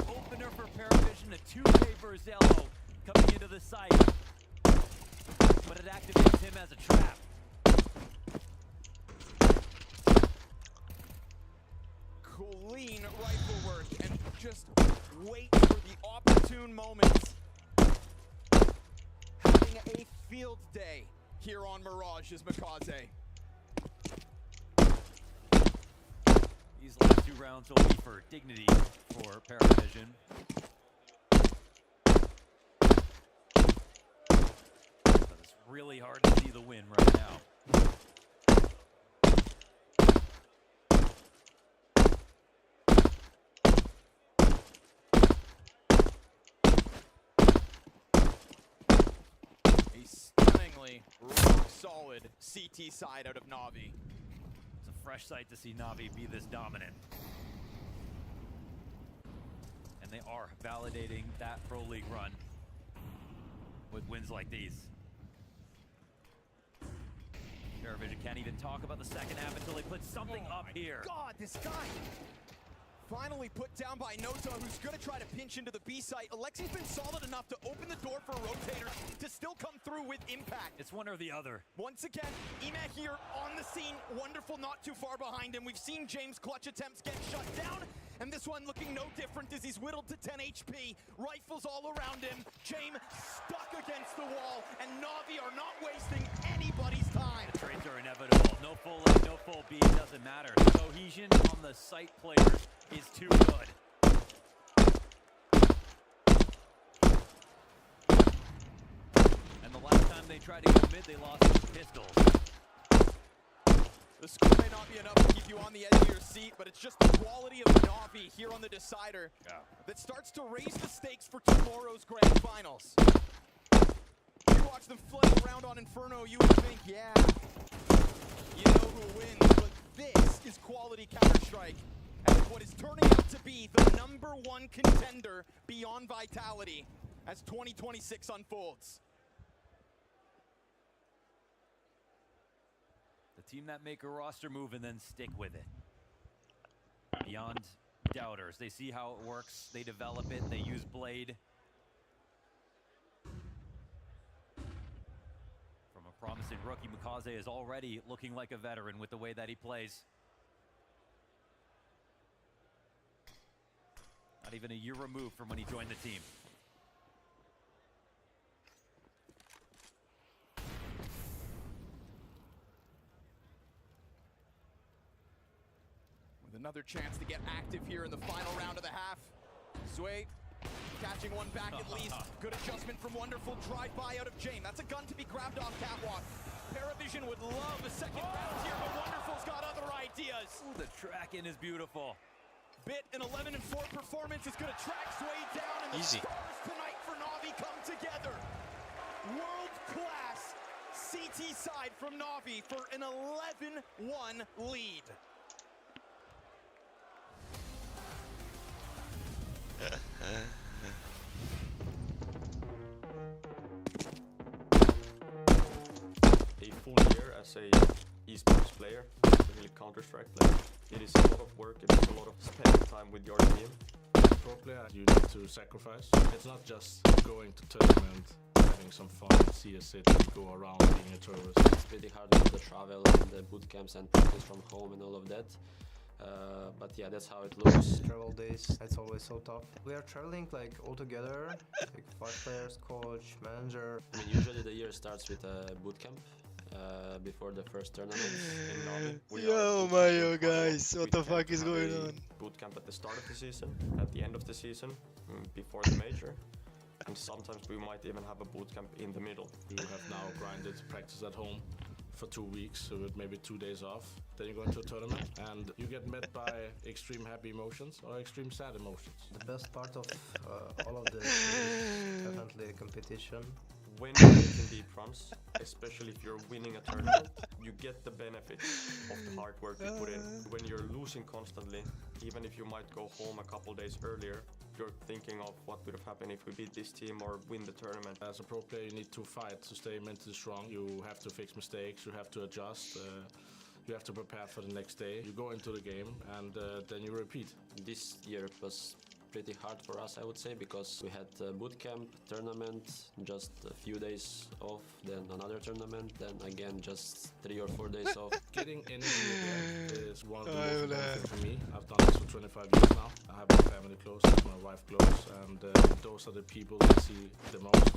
Opener for Paravision, a 2K for Zello coming into the site. But it activates him as a trap. Clean rifle work and just wait for the opportune moments. Having a field day here on Mirage is Mikaze. These last 2 rounds will be for dignity for Paravision. But it's really hard to see the win right now. A stunningly rock solid CT side out of Navi. It's a fresh sight to see Navi be this dominant. And they are validating that Pro League run with wins like these. Paravision can't even talk about the second half until they put something up here. God, this guy finally put down by Noto, who's gonna try to pinch into the B site. Alexi's been solid enough to open the door for Rotator to still come through with impact. It's one or the other. Once again, Ema here on the scene. Wonderful, not too far behind him. We've seen James' clutch attempts get shut down, and this one looking no different as he's whittled to 10 HP. Rifles all around him. James stuck against the wall, and Navi are not wasting anybody's time. The trades are inevitable. No full A, no full B, it doesn't matter. The cohesion on the site players is too good. And the last time they tried to go mid, they lost with pistols. The score may not be enough to keep you on the edge of your seat, but it's just the quality of Navi here on the decider that starts to raise the stakes for tomorrow's grand finals. You watch them flail around on Inferno, you would think, yeah, you know who wins, but this is quality Counter-Strike. And what is turning out to be the #1 contender beyond Vitality as 2026 unfolds. The team that make a roster move and then stick with it. Beyond doubters. They see how it works, they develop it, they use Blade. From a promising rookie, Mikaze is already looking like a veteran with the way that he plays. Not even a year removed from when he joined the team. With another chance to get active here in the final round of the half. Sway catching one back at least. Good adjustment from Wonderful. Drive-by out of James. That's a gun to be grabbed off catwalk. Paravision would love a second round here, but Wonderful's got other ideas. Ooh, the track-in is beautiful. Bit an 11 and 4 performance is going to track Sway down, and the stars tonight for Navi come together. World-class CT side from Navi for an 11-1 lead. A full year as a esports player, really Counter-Strike player. It is a lot of work, it is a lot of spending time with your team. Pro player, you need to sacrifice. It's not just going to tournament, having some fun, see a city, go around being a tourist. It's pretty hard with the travel and the boot camps and practice from home and all of that. But yeah, that's how it looks. Travel days, it's always so tough. We are traveling like all together, like 5 players, coach, manager. I mean, usually the year starts with a boot camp before the first tournament in Navi. Yo, Mayo, guys, what the fuck is going on? Boot camp at the start of the season, at the end of the season, before the major. And sometimes we might even have a boot camp in the middle. You have now grinded practice at home for 2 weeks, so with maybe 2 days off. Then you go into a tournament and you get met by extreme happy emotions or extreme sad emotions. The best part of all of this is definitely competition. When you're making deep runs, especially if you're winning a tournament, you get the benefit of the hard work you put in. When you're losing constantly, even if you might go home a couple days earlier, you're thinking of what would have happened if we beat this team or win the tournament. As a pro player, you need to fight to stay mentally strong. You have to fix mistakes, you have to adjust, you have to prepare for the next day. You go into the game and then you repeat. This year was pretty hard for us, I would say, because we had boot camp, tournament, just a few days off, then another tournament, then again just 3 or 4 days off. Getting energy again is one of the most important things for me. I've done this for 25 years now. I have my family close, I have my wife close, and those are the people I see the most,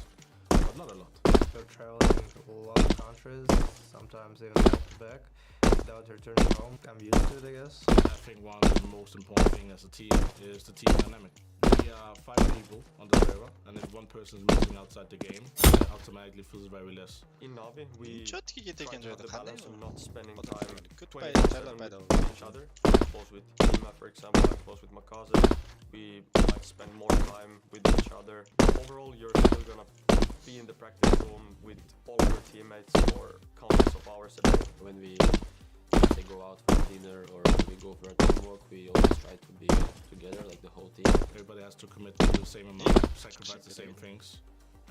but not a lot. We're traveling to a lot of countries, sometimes even back to back. Without returning home, I'm used to it, I guess. I think one of the most important things as a team is the team dynamic. We are 5 people on the server, and if one person is missing outside the game, it automatically feels very less. In Navi, we try to have the balance of not spending time 24/7 with each other. I'm close with Ima, for example, I'm close with Makaze. We might spend more time with each other. Overall, you're still gonna be in the practice room with all your teammates for countless of hours a day. When we go out for dinner or we go for a teamwork, we always try to be together, like the whole team. Everybody has to commit to the same amount, sacrifice the same things,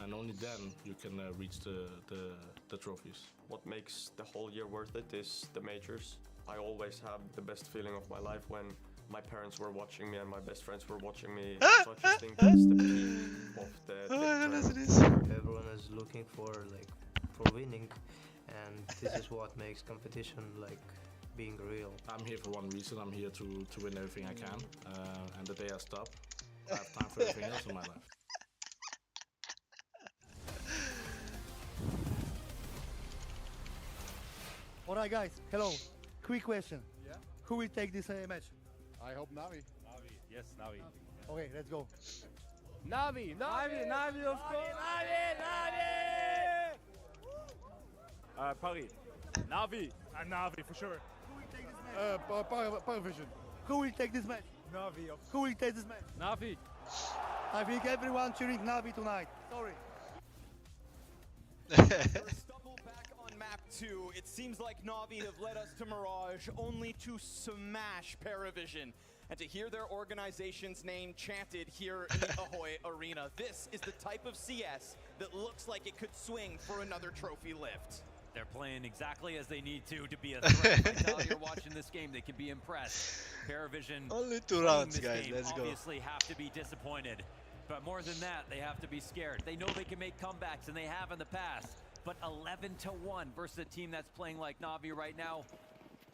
and only then you can reach the trophies. What makes the whole year worth it is the majors. I always have the best feeling of my life when my parents were watching me and my best friends were watching me. So I just think that's the peak of the tournament. Everyone is looking for winning, and this is what makes competition being real. I'm here for one reason. I'm here to win everything I can, and the day I stop, I have time for everything else in my life. Alright guys, hello. Quick question. Yeah? Who will take this match? I hope Navi. Navi, yes, Navi. Okay, let's go. Navi, of course. Navi! Paris. Navi. Navi, for sure. Who will take this match? Paravision. Who will take this match? Navi. Who will take this match? Navi. I think everyone cheering Navi tonight. Sorry. Stumble back on map 2. It seems like Navi have led us to Mirage only to smash Paravision and to hear their organization's name chanted here in the Ahoy Arena. This is the type of CS that looks like it could swing for another trophy lift. They're playing exactly as they need to be a threat. Right now you're watching this game, they can be impressed. Paravision only 2 rounds, guys. Let's go. Obviously have to be disappointed. But more than that, they have to be scared. They know they can make comebacks, and they have in the past. But 11-1 versus a team that's playing like Navi right now,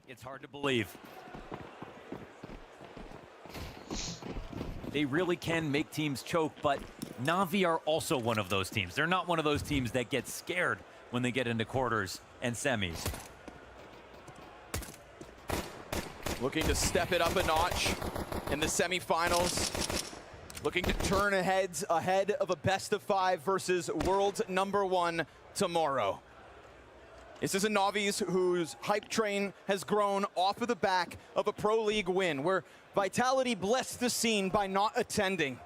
it's hard to believe. They really can make teams choke, but Navi are also one of those teams. They're not one of those teams that get scared when they get into quarters and semis. Looking to step it up a notch in the semifinals. Looking to turn ahead of a best-of-5 versus world #1 tomorrow. This is a Navi's whose hype train has grown off of the back of a Pro League win, where Vitality blessed the scene by not attending.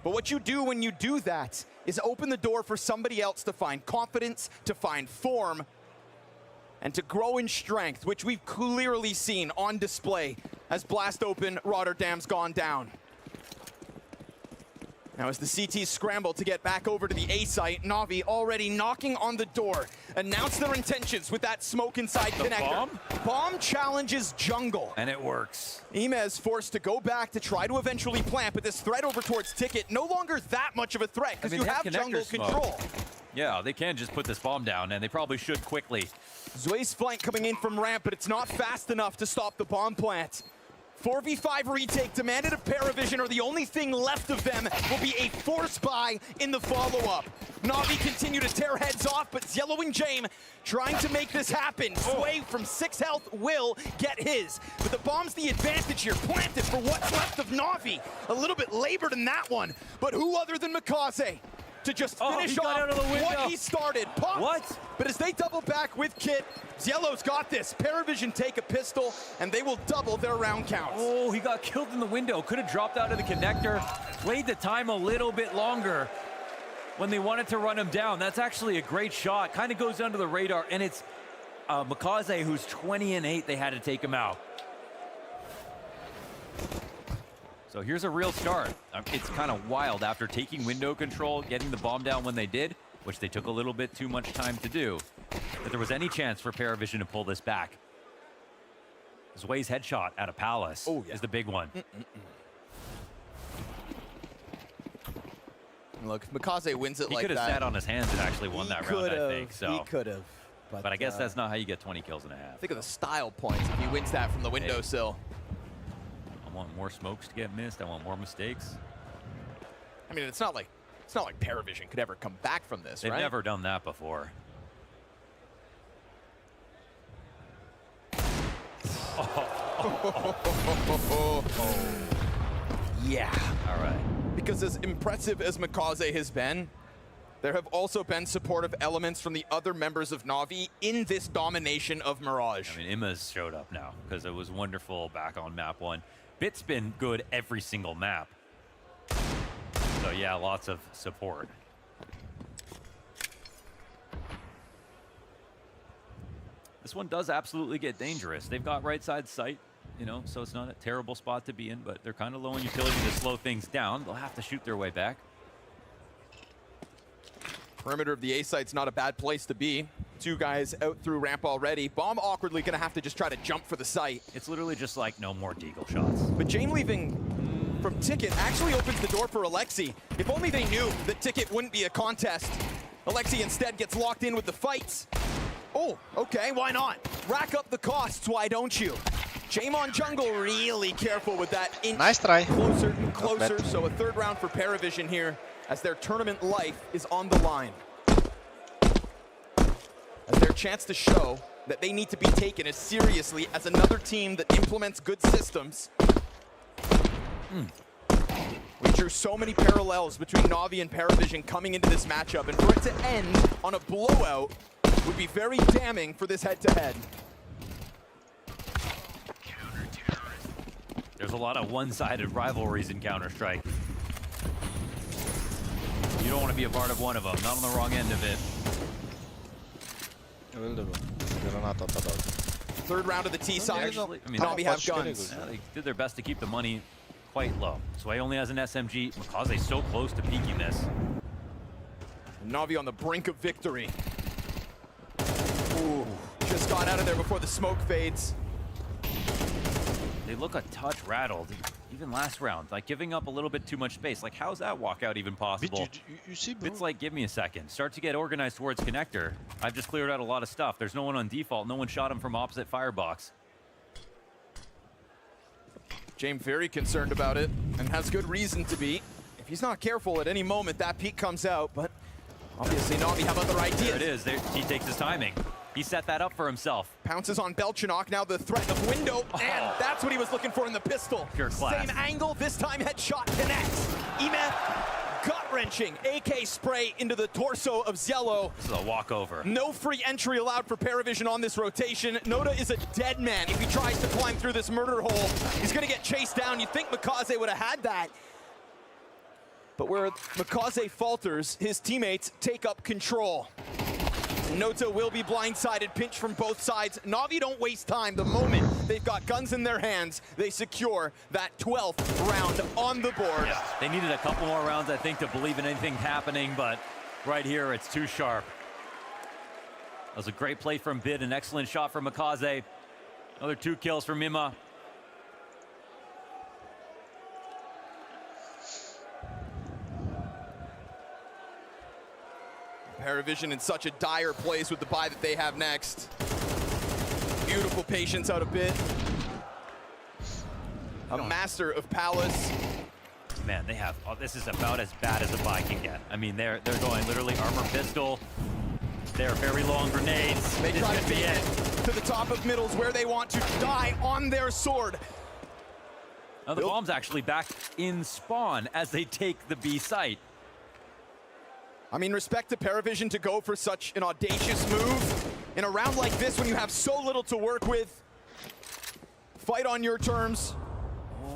But what you do when you do that is open the door for somebody else to find confidence, to find form, and to grow in strength, which we've clearly seen on display as Blast Open Rotterdam's gone down. Now as the CTs scramble to get back over to the A site, Navi already knocking on the door. Announce their intentions with that smoke inside connector. Bomb? Bomb challenges jungle. And it works. Imez forced to go back to try to eventually plant, but this threat over towards Ticket no longer that much of a threat because you have jungle control. Yeah, they can just put this bomb down, and they probably should quickly. Zway's flank coming in from ramp, but it's not fast enough to stop the bomb plant. 4v5 retake demanded of Paravision, or the only thing left of them will be a force buy in the follow-up. Navi continue to tear heads off, but Ziello and Jame trying to make this happen. Zway from 6 health will get his, but the bomb's the advantage here, planted for what's left of Navi. A little bit labored in that one, but who other than Mikaze to just finish off what he started. Popped. What? But as they double back with Kit, Ziello's got this. Paravision take a pistol, and they will double their round counts. Oh, he got killed in the window. Could have dropped out of the connector. Played the time a little bit longer when they wanted to run him down. That's actually a great shot. Kind of goes under the radar, and it's Mikaze, who's 20-8. They had to take him out. So here's a real start. It's kind of wild after taking window control, getting the bomb down when they did, which they took a little bit too much time to do, that there was any chance for Paravision to pull this back. Zway's headshot at a Palace is the big one. Look, if Mikaze wins it He like that, could have sat on his hands and actually won that round, I think. So. He could have. But I guess that's not how you get 20 kills in a half. Think of the style points if he wins that from the windowsill. I want more smokes to get missed. I want more mistakes. I mean, it's not like Paravision could ever come back from this, They've right? never done that before. Yeah. All right. Because as impressive as Mikaze has been, there have also been supportive elements from the other members of Navi in this domination of Mirage. I mean, Imma's showed up now because it was wonderful back on map 1. Bit's been good every single map. So yeah, lots of support. This one does absolutely get dangerous. They've got right side sight, you know, so it's not a terrible spot to be in, but they're kind of low on utility to slow things down. They'll have to shoot their way back. Perimeter of the A site's not a bad place to be. 2 guys out through ramp already. Bomb awkwardly gonna have to just try to jump for the site. It's literally just like no more deagle shots. But Jane leaving from Ticket actually opens the door for Alexi. If only they knew that Ticket wouldn't be a contest. Alexi instead gets locked in with the fights. Oh, okay, why not? Rack up the costs, why don't you? Jame on jungle, really careful with that inch. Nice try. Closer and closer, so a 3rd round for Paravision here as their tournament life is on the line. As their chance to show that they need to be taken as seriously as another team that implements good systems. We drew so many parallels between Navi and Paravision coming into this matchup, and for it to end on a blowout would be very damning for this head-to-head. There's a lot of one-sided rivalries in Counter-Strike. You don't want to be a part of one of them, not on the wrong end of it. 3rd round of the T side. Navi have guns. Yeah, they did their best to keep the money quite low. Zway only has an SMG. Mikaze's so close to peaking this. Navi on the brink of victory. Ooh, just got out of there before the smoke fades. They look a touch rattled, even last round, like giving up a little bit too much space. Like, how's that walkout even possible? You see, bro? It's like, give me a second. Start to get organized towards connector. I've just cleared out a lot of stuff. There's no one on default. No one shot him from opposite firebox. Jame very concerned about it, and has good reason to be. If he's not careful, at any moment that peek comes out, but obviously Navi have other ideas. There it is. There, he takes his timing. He set that up for himself. Pounces on Belchanok, now the threat of window, and that's what he was looking for in the pistol. Pure class. Same angle, this time headshot connects. Ime, gut-wrenching AK spray into the torso of Ziello. This is a walkover. No free entry allowed for Paravision on this rotation. Noda is a dead man if he tries to climb through this murder hole. He's gonna get chased down. You'd think Mikaze would have had that. But where Mikaze falters, his teammates take up control. Nota will be blindsided, pinch from both sides. Navi don't waste time. The moment they've got guns in their hands, they secure that 12th round on the board. Yeah, they needed a couple more rounds, I think, to believe in anything happening, but right here, it's too sharp. That was a great play from Bid, an excellent shot from Makaze. Another 2 kills from Mima. Paravision in such a dire place with the buy that they have next. Beautiful patience out of Bid. A master of Palace. Man, they have, oh, this is about as bad as a buy can get. I mean, they're going literally armor pistol. They're very long grenades. They this try could to be take it. it to the top of middles where they want to die on their sword. Now the bomb's actually back in spawn as they take the B site. I mean, respect to Paravision to go for such an audacious move. In a round like this, when you have so little to work with, fight on your terms,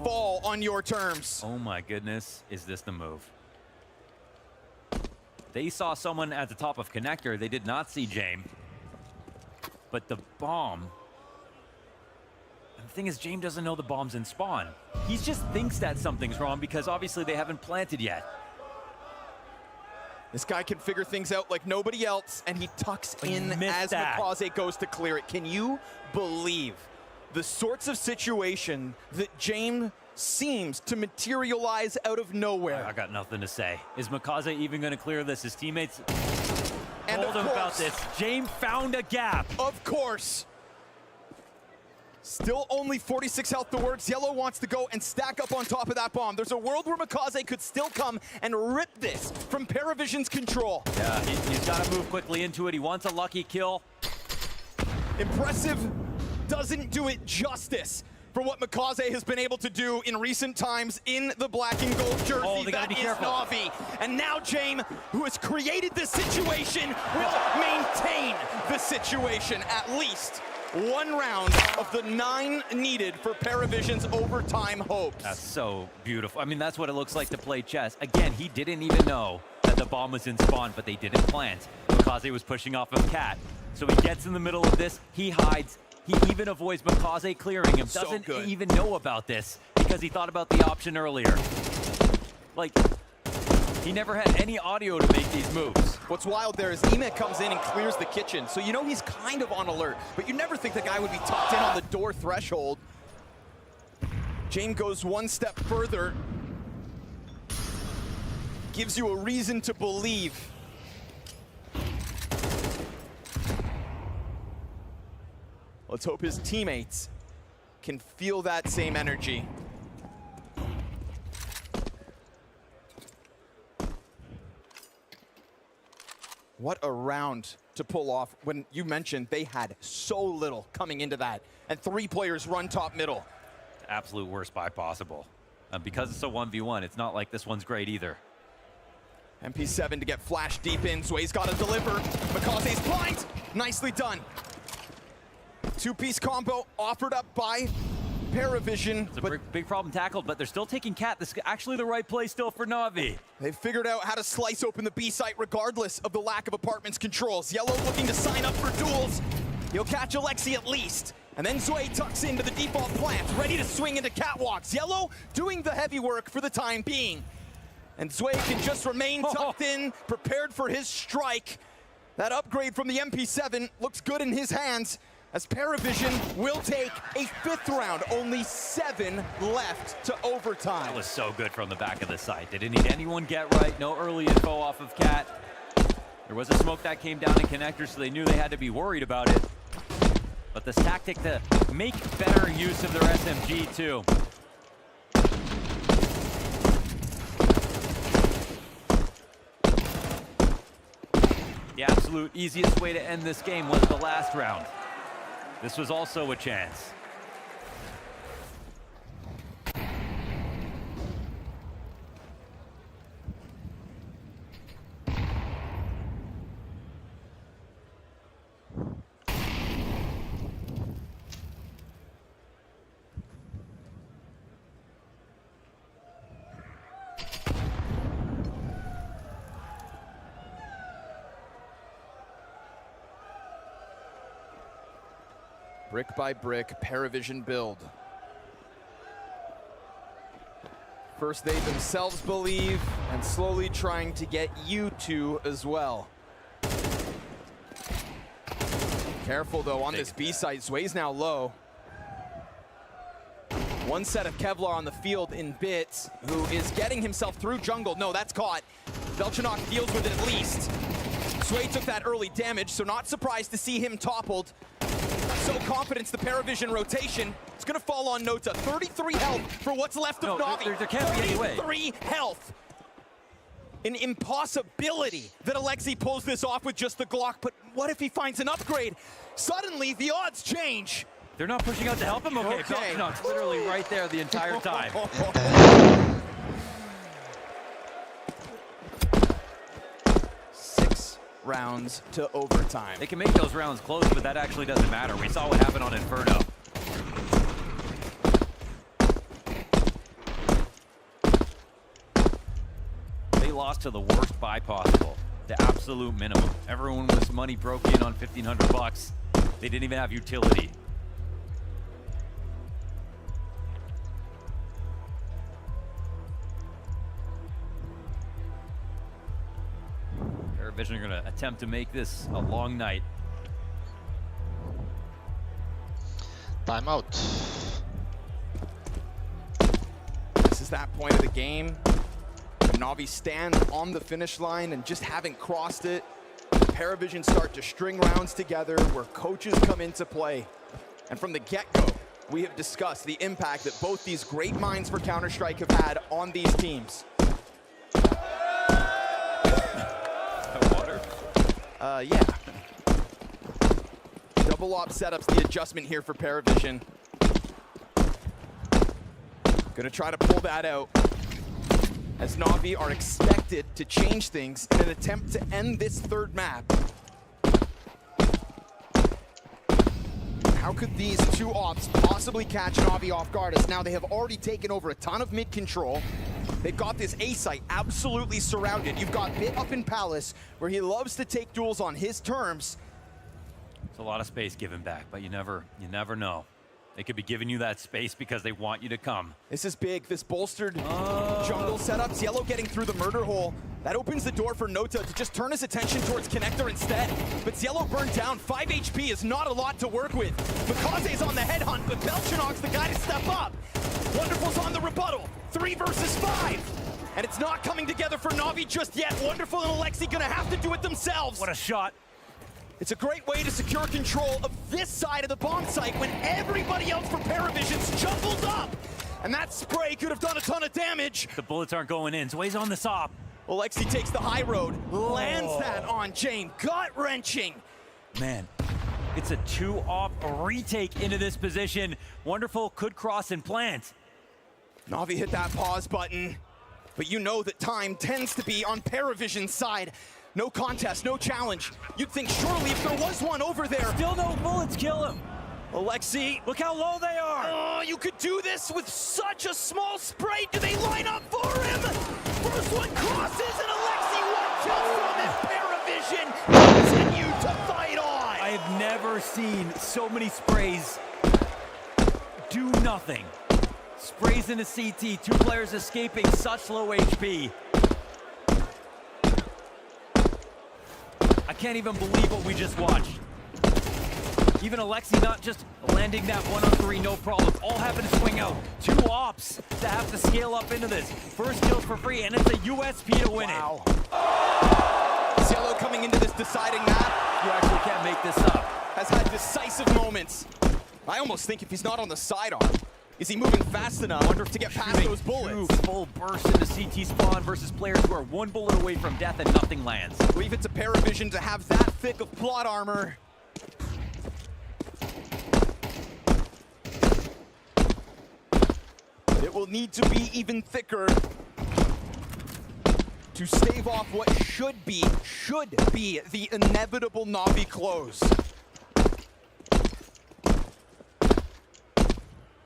fall on your terms. Oh my goodness, is this the move? They saw someone at the top of connector. They did not see James. But the bomb... And the thing is, James doesn't know the bomb's in spawn. He just thinks that something's wrong because obviously they haven't planted yet. This guy can figure things out like nobody else, and he tucks in as Makaze goes to clear it. Can you believe the sorts of situation that James seems to materialize out of nowhere? I got nothing to say. Is Makaze even going to clear this? His teammates and told him about this. James found a gap. Of course. Still only 46 health to works. Yellow wants to go and stack up on top of that bomb. There's a world where Makaze could still come and rip this from Paravision's control. Yeah, he's got to move quickly into it. He wants a lucky kill. Impressive doesn't do it justice for what Makaze has been able to do in recent times in the black and gold jersey. Oh, they gotta be careful. Navi. And now James, who has created this situation, will maintain the situation at least. 1 round of the 9 needed for Paravision's overtime hopes. That's so beautiful. I mean, that's what it looks like to play chess. Again, he didn't even know that the bomb was in spawn, but they didn't plant. Makaze was pushing off of Cat. So he gets in the middle of this, he hides. He even avoids Makaze clearing him. Doesn't even know about this because he thought about the option earlier. Like, he never had any audio to make these moves. What's wild there is Ime comes in and clears the kitchen, so you know he's kind of on alert, but you never think the guy would be tucked in on the door threshold. James goes 1 step further, gives you a reason to believe. Let's hope his teammates can feel that same energy. What a round to pull off when you mentioned they had so little coming into that. And 3 players run top middle. Absolute worst buy possible. Because it's a 1v1, it's not like this one's great either. MP7 to get flashed deep in. Zway's got to deliver. Makaze's blind. Nicely done. 2-piece combo offered up by Paravision. It's a big problem tackled, but they're still taking Cat. This is actually the right play still for Navi. They've figured out how to slice open the B site regardless of the lack of apartments controls. Yellow looking to sign up for duels. He'll catch Alexi at least. And then Zway tucks into the default plant, ready to swing into catwalks. Yellow doing the heavy work for the time being. And Zway can just remain tucked in, prepared for his strike. That upgrade from the MP7 looks good in his hands, as Paravision will take a 5th round. Only 7 left to overtime. That was so good from the back of the site. They didn't need anyone get right. No early info off of Cat. There was a smoke that came down in connector, so they knew they had to be worried about it. But this tactic to make better use of their SMG too. The absolute easiest way to end this game was the last round. This was also a chance. Brick by brick, Paravision build. First they themselves believe, and slowly trying to get you to as well. Careful though on this B site, Zway's now low. One set of Kevlar on the field in Bits, who is getting himself through jungle. No, that's caught. Belchanok deals with it at least. Zway took that early damage, so not surprised to see him toppled. So confidence, the Paravision rotation. It's gonna fall on Nota. 33 health for what's left of Navi. There can't be any way. 33 health. An impossibility that Alexi pulls this off with just the Glock, but what if he finds an upgrade? Suddenly, the odds change. They're not pushing out to help him? Okay, Belchanok's literally right there the entire time. 6 rounds to overtime. They can make those rounds close, but that actually doesn't matter. We saw what happened on Inferno. They lost to the worst buy possible, the absolute minimum. Everyone was money broke in on 1,500 bucks. They didn't even have utility. Paravision are going to attempt to make this a long night. Timeout. This is that point of the game. When Navi stand on the finish line and just having crossed it, Paravision start to string rounds together where coaches come into play. And from the get-go, we have discussed the impact that both these great minds for Counter-Strike have had on these teams. Yeah. Double op setups, the adjustment here for Paravision. Gonna try to pull that out, as Navi are expected to change things in an attempt to end this third map. How could these two ops possibly catch Navi off guard, as now they have already taken over a ton of mid control. They've got this A site absolutely surrounded. You've got Bit up in Palace, where he loves to take duels on his terms. It's a lot of space given back, but you never know. They could be giving you that space because they want you to come. This is big, this bolstered jungle setups. Yellow getting through the murder hole. That opens the door for Nota to just turn his attention towards Connector instead. But Yellow burned down, 5 HP is not a lot to work with. Mikaze's on the headhunt, but Belchanok's the guy to step up. Wonderful's on the rebuttal, 3 versus 5. And it's not coming together for Navi just yet. Wonderful and Alexi gonna have to do it themselves. What a shot. It's a great way to secure control of this side of the bomb site when everybody else for Paravision's jumbled up. And that spray could have done a ton of damage. The bullets aren't going in. Zway's on the top. Alexi takes the high road, lands that on Jane. Gut-wrenching. Man, it's a 2-op retake into this position. Wonderful could cross and plant. Navi hit that pause button, but you know that time tends to be on Paravision's side. No contest, no challenge. You'd think surely if there was one over there. Still no bullets kill him. Alexi, look how low they are. Oh, you could do this with such a small spray. Do they line up for him? First one crosses and Alexi one kill from it. Paravision continue to fight on. I have never seen so many sprays do nothing. Sprays in a CT, 2 players escaping such low HP. I can't even believe what we just watched. Even Alexi not just landing that 1-on-3, no problem. All happen to swing out. 2 ops to have to scale up into this. First kills for free, and it's a USP to win it. Cielo coming into this deciding map. You actually can't make this up. Has had decisive moments. I almost think if he's not on the sidearm, is he moving fast enough to get past those bullets? 2 full bursts into CT spawn versus players who are 1 bullet away from death and nothing lands. Leave it to Paravision to have that thick of plot armor. It will need to be even thicker to stave off what should be the inevitable Navi close.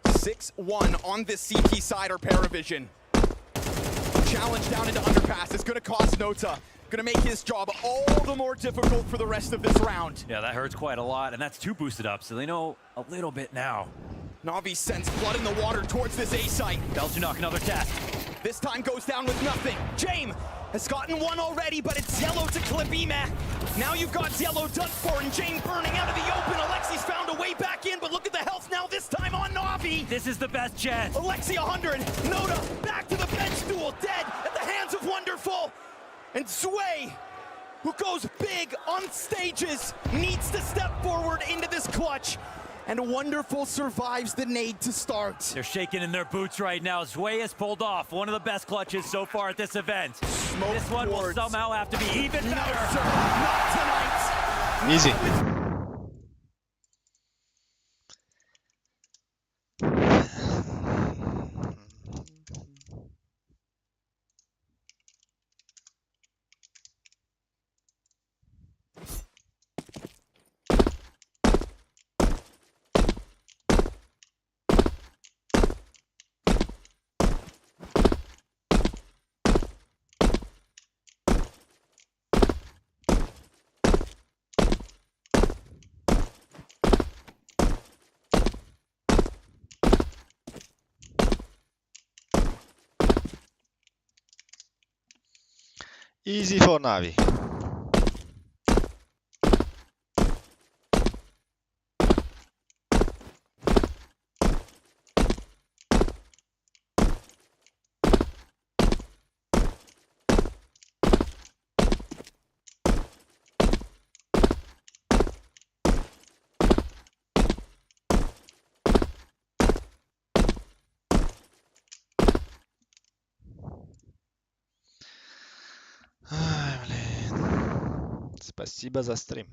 6-1 on this CT side or Paravision. Challenge down into underpass. It's going to cost Nota. Gonna make his job all the more difficult for the rest of this round. Yeah, that hurts quite a lot, and that's 2 boosted up, so they know a little bit now. Navi sends blood in the water towards this A site. Belgianok, another test. This time goes down with nothing. James has gotten one already, but it's Yellow to Klebima. Now you've got Yellow done for, and James burning out of the open. Alexi's found a way back in, but look at the health now, this time on Navi. This is the best chance. Alexi 100, Noda back to the bench stool, dead at the hands of Wonderful. And Sway, who goes big on stages, needs to step forward into this clutch. And Wonderful survives the nade to start. They're shaking in their boots right now. Zway has pulled off one of the best clutches so far at this event. This one will somehow have to be even better. No, sir, not tonight. Easy. Easy for Navi. Спасибо за стрим.